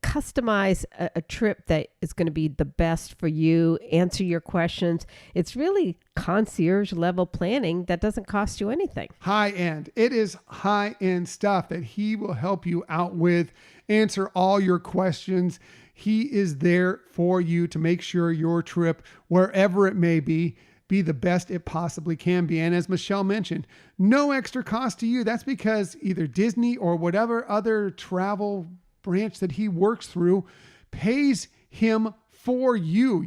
customize a trip that is going to be the best for you, answer your questions. It's really concierge level planning that doesn't cost you anything. High end. It is high end stuff that he will help you out with, answer all your questions. He is there for you to make sure your trip, wherever it may be the best it possibly can be. And as Michelle mentioned, no extra cost to you. That's because either Disney or whatever other travel branch that he works through pays him for you.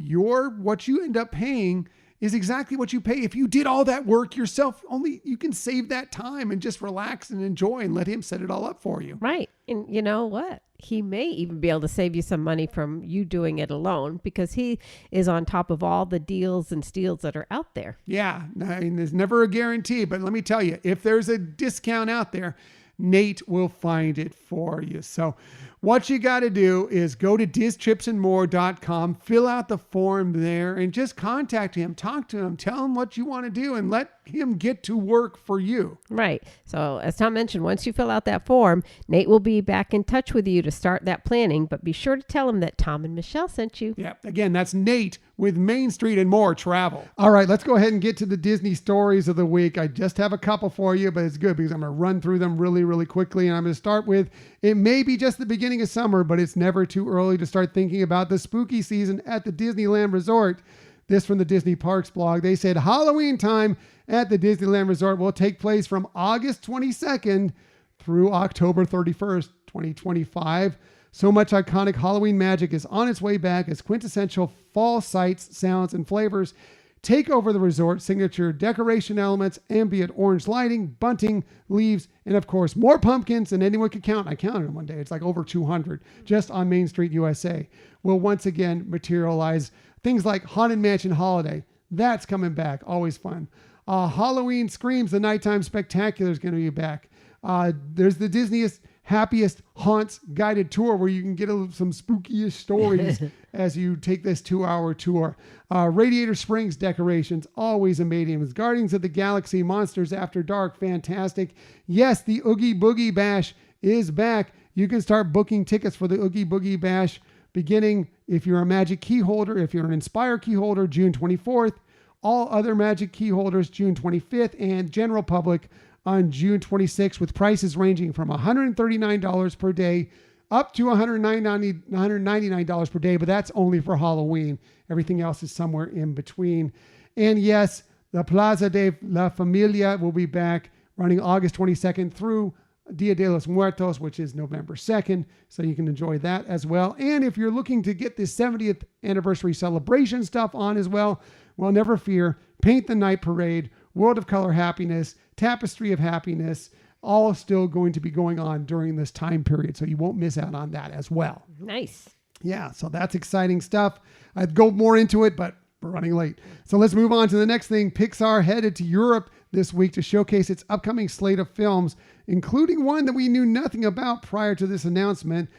What you end up paying is exactly what you pay if you did all that work yourself. Only you can save that time and just relax and enjoy and let him set it all up for you. Right. And you know what? He may even be able to save you some money from you doing it alone, because he is on top of all the deals and steals that are out there. Yeah. I mean, there's never a guarantee, but let me tell you, if there's a discount out there, Nate will find it for you. So what you got to do is go to distripsandmore.com, fill out the form there, and just contact him, talk to him, tell him what you want to do, and let him get to work for you. Right. So as Tom mentioned, once you fill out that form, Nate will be back in touch with you to start that planning, but be sure to tell him that Tom and Michelle sent you. Yeah. Again, that's Nate with Main Street and More Travel. All right, let's go ahead and get to the Disney stories of the week. I just have a couple for you, but it's good because I'm going to run through them really, really quickly. And I'm going to start with, it may be just the beginning of summer, but it's never too early to start thinking about the spooky season at the Disneyland Resort. This from the Disney Parks blog. They said Halloween time at the Disneyland Resort will take place from August 22nd through October 31st, 2025. So much iconic Halloween magic is on its way back as quintessential fall sights, sounds, and flavors take over the resort. Signature decoration elements, ambient orange lighting, bunting, leaves, and of course, more pumpkins than anyone could count. I counted them one day. It's like over 200 just on Main Street, USA. Will once again materialize. Things like Haunted Mansion Holiday. That's coming back. Always fun. Halloween Screams, the Nighttime Spectacular is going to be back. There's the Disney's Happiest Haunts guided tour where you can get some spookiest stories as you take this 2-hour tour. Radiator Springs decorations, always amazing. Guardians of the Galaxy, Monsters After Dark, fantastic. Yes, the Oogie Boogie Bash is back. You can start booking tickets for the Oogie Boogie Bash beginning, if you're a Magic Key holder, if you're an Inspire Key holder, June 24th. All other Magic Key holders, June 25th, and general public on June 26th, with prices ranging from $139 per day up to $199 per day, but that's only for Halloween. Everything else is somewhere in between. And yes, the Plaza de la Familia will be back running August 22nd through Dia de los Muertos, which is November 2nd, so you can enjoy that as well. And if you're looking to get the 70th anniversary celebration stuff on as well, never fear, Paint the Night Parade World of Color Happiness, Tapestry of Happiness, all still going to be going on during this time period. So you won't miss out on that as well. Nice. Yeah, so that's exciting stuff. I'd go more into it, but we're running late. So let's move on to the next thing. Pixar headed to Europe this week to showcase its upcoming slate of films, including one that we knew nothing about prior to this announcement.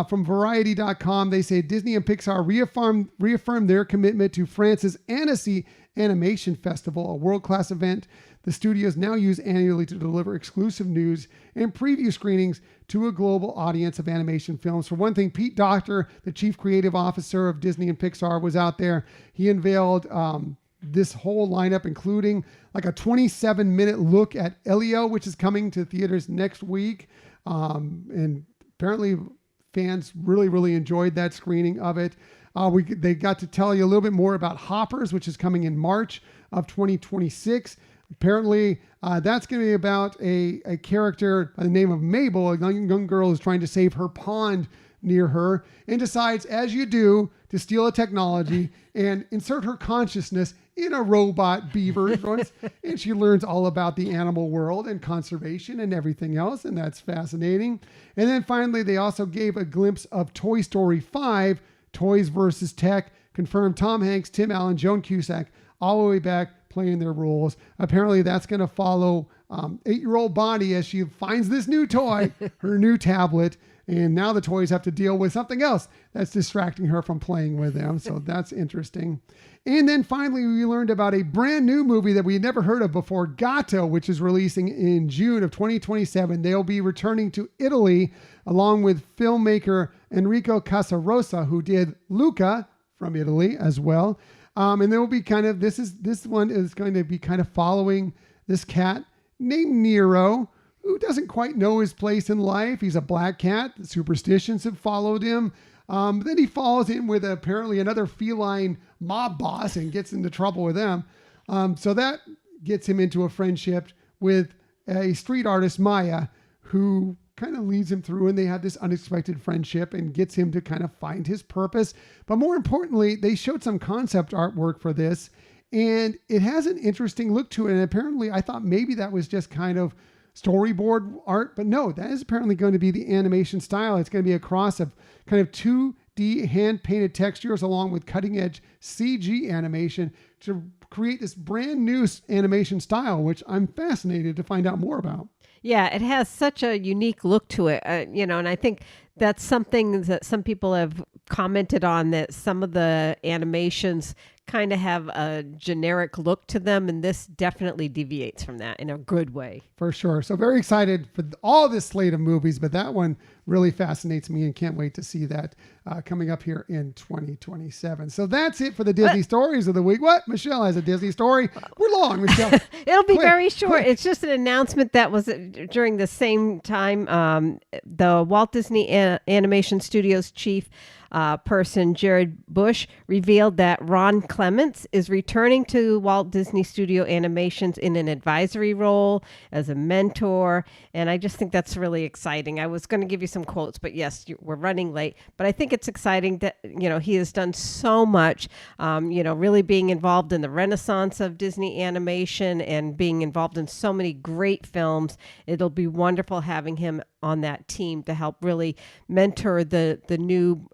From Variety.com, they say Disney and Pixar reaffirmed their commitment to France's Annecy Animation Festival, a world-class event the studios now use annually to deliver exclusive news and preview screenings to a global audience of animation films. For one thing, Pete Docter, the chief creative officer of Disney and Pixar, was out there. He unveiled this whole lineup, including like a 27-minute look at Elio, which is coming to theaters next week. And apparently fans really enjoyed that screening of it. They got to tell you a little bit more about Hoppers, which is coming in March of 2026. Apparently, that's going to be about a character by the name of Mabel, a young girl who's trying to save her pond near her, and decides, as you do, to steal a technology and insert her consciousness in a robot beaver. And she learns all about the animal world and conservation and everything else, and that's fascinating. And then finally, they also gave a glimpse of Toy Story 5, Toys versus Tech, confirmed Tom Hanks, Tim Allen, Joan Cusack, all the way back, playing their roles. Apparently that's going to follow 8-year-old Bonnie as she finds this new toy, her new tablet, and now the toys have to deal with something else that's distracting her from playing with them. So that's interesting. And then finally, we learned about a brand new movie that we had never heard of before, Gato, which is releasing in June of 2027. They'll be returning to Italy along with filmmaker Enrico Casarosa, who did Luca from Italy as well. And there will be this one is going to be kind of following this cat named Nero, who doesn't quite know his place in life. He's a black cat. The superstitions have followed him. Then he falls in with apparently another feline mob boss and gets into trouble with them. So that gets him into a friendship with a street artist, Maya, who kind of leads him through, and they have this unexpected friendship and gets him to kind of find his purpose. But more importantly, they showed some concept artwork for this, and it has an interesting look to it. And apparently I thought maybe that was just kind of storyboard art, but no, that is apparently going to be the animation style. It's going to be a cross of kind of 2D hand-painted textures along with cutting-edge CG animation to create this brand new animation style, which I'm fascinated to find out more about. Yeah, it has such a unique look to it, and I think that's something that some people have commented on, that some of the animations kind of have a generic look to them, and this definitely deviates from that in a good way. For sure. So very excited for all this slate of movies, but that one really fascinates me and can't wait to see that coming up here in 2027. So that's it for the Disney stories of the week. What? Michelle has a Disney story. We're long, Michelle. It'll be Quick, very short. quick. It's just an announcement that was during the same time. The Walt Disney Animation Studios chief person, Jared Bush, revealed that Ron Clements is returning to Walt Disney Studio Animations in an advisory role as a mentor. And I just think that's really exciting. I was going to give you some quotes, but yes, we're running late. But I think it's exciting that, he has done so much, really being involved in the renaissance of Disney animation and being involved in so many great films. It'll be wonderful having him on that team to help really mentor the new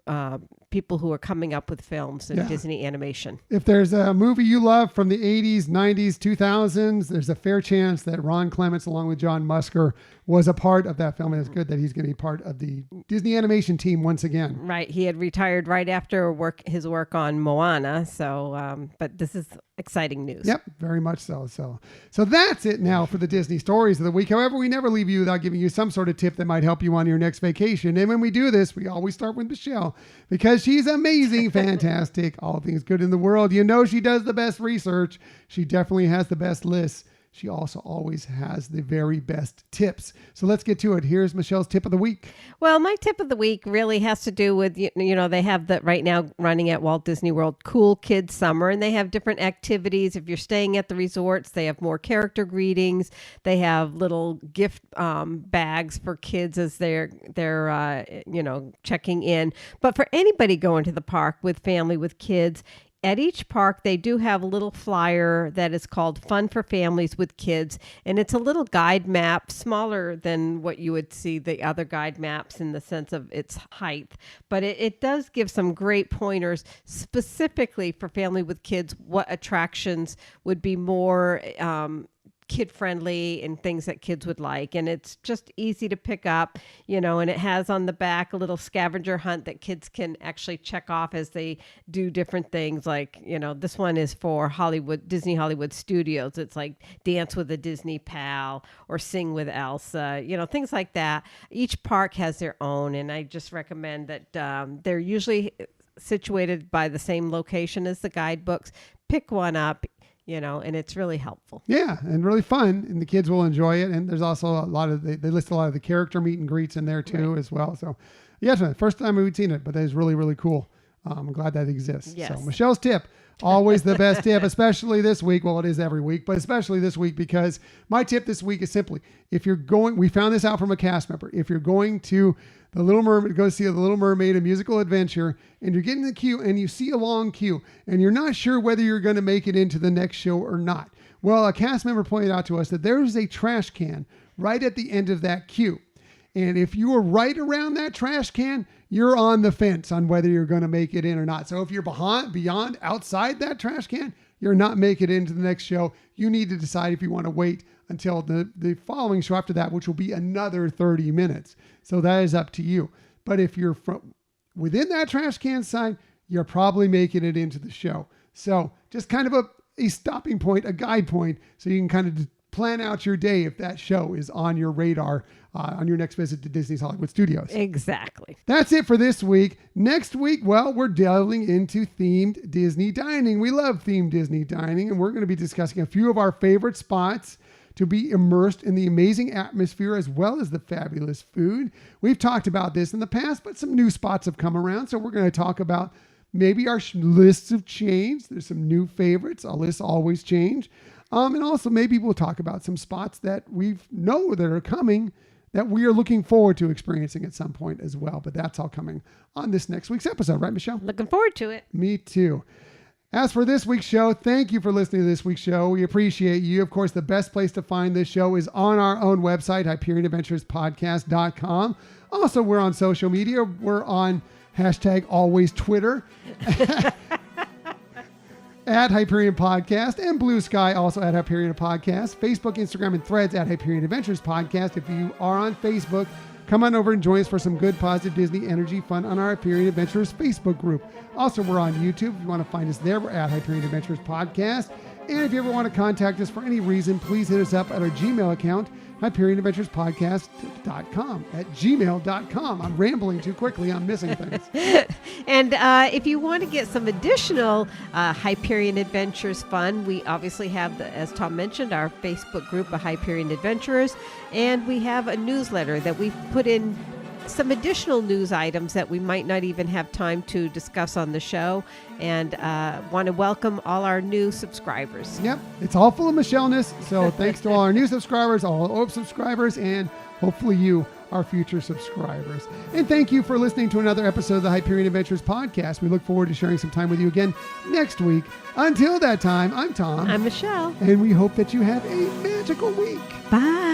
people who are coming up with films in Disney animation. If there's a movie you love from the 80s, 90s, 2000s, there's a fair chance that Ron Clements, along with John Musker, was a part of that film. And it's good that he's going to be part of the Disney animation team once again. Right. He had retired right after his work on Moana. So, but this is exciting news. Yep, very much so. So that's it now for the Disney stories of the week. However, we never leave you without giving you some sort of tip that might help you on your next vacation. And when we do this, we always start with Michelle because she's amazing, fantastic, all things good in the world. She does the best research. She definitely has the best lists. She also always has the very best tips. So let's get to it. Here's Michelle's tip of the week. Well, my tip of the week really has to do with, they have that right now running at Walt Disney World, Cool Kids Summer, and they have different activities. If you're staying at the resorts, they have more character greetings. They have little gift bags for kids as they're checking in. But for anybody going to the park with family, with kids, at each park, they do have a little flyer that is called Fun for Families with Kids. And it's a little guide map, smaller than what you would see the other guide maps in the sense of its height. But it does give some great pointers specifically for family with kids, what attractions would be more kid-friendly and things that kids would like. And it's just easy to pick up, and it has on the back a little scavenger hunt that kids can actually check off as they do different things. Like, this one is for Disney Hollywood Studios. It's like dance with a Disney pal or sing with Elsa, things like that. Each park has their own. And I just recommend that they're usually situated by the same location as the guidebooks. Pick one up. And it's really helpful. Yeah, and really fun, and the kids will enjoy it. And there's also a lot of, they list a lot of the character meet and greets in there too, as well. So, yes, first time we've seen it, but that is really, really cool. I'm glad that exists. Yes. So, Michelle's tip, always the best tip, especially this week. Well, it is every week, but especially this week, because my tip this week is simply, we found this out from a cast member. If you're going to The Little Mermaid, go see The Little Mermaid, a musical adventure, and you're getting the queue and you see a long queue and you're not sure whether you're going to make it into the next show or not. Well, a cast member pointed out to us that there is a trash can right at the end of that queue. And if you are right around that trash can, you're on the fence on whether you're going to make it in or not. So if you're beyond outside that trash can, you're not making it into the next show. You need to decide if you want to wait until the following show after that, which will be another 30 minutes. So that is up to you. But if you're within that trash can sign, you're probably making it into the show. So just kind of a stopping point, a guide point, so you can kind of plan out your day if that show is on your radar on your next visit to Disney's Hollywood Studios. Exactly. That's it for this week. Next week, well, we're delving into themed Disney dining. We love themed Disney dining, and we're going to be discussing a few of our favorite spots to be immersed in the amazing atmosphere as well as the fabulous food. We've talked about this in the past, but some new spots have come around, so we're going to talk about maybe our lists have changed. There's some new favorites. Our lists always change. And also maybe we'll talk about some spots that we know that are coming that we are looking forward to experiencing at some point as well. But that's all coming on this next week's episode, right, Michelle? Looking forward to it. Me too. As for this week's show, thank you for listening to this week's show. We appreciate you. Of course, the best place to find this show is on our own website, HyperionAdventuresPodcast.com. Also, we're on social media. We're on #AlwaysTwitter at Hyperion Podcast, and Blue Sky also at Hyperion Podcast. Facebook, Instagram, and Threads at Hyperion Adventures Podcast. If you are on Facebook, come on over and join us for some good, positive Disney energy fun on our Hyperion Adventures Facebook group. Also, we're on YouTube. If you want to find us there, we're at Hyperion Adventures Podcast. And if you ever want to contact us for any reason, please hit us up at our Gmail account, HyperionAdventuresPodcast.com, at gmail.com. I'm rambling too quickly. I'm missing things. And if you want to get some additional Hyperion Adventures fun, we obviously have, as Tom mentioned, our Facebook group of Hyperion Adventurers, and we have a newsletter that we've put in some additional news items that we might not even have time to discuss on the show, and want to welcome all our new subscribers. Yep, it's all full of Michelle-ness, so thanks to all our new subscribers, all our old subscribers, and hopefully you, our future subscribers. And thank you for listening to another episode of the Hyperion Adventures Podcast. We look forward to sharing some time with you again next week. Until that time, I'm Tom. I'm Michelle. And we hope that you have a magical week. Bye.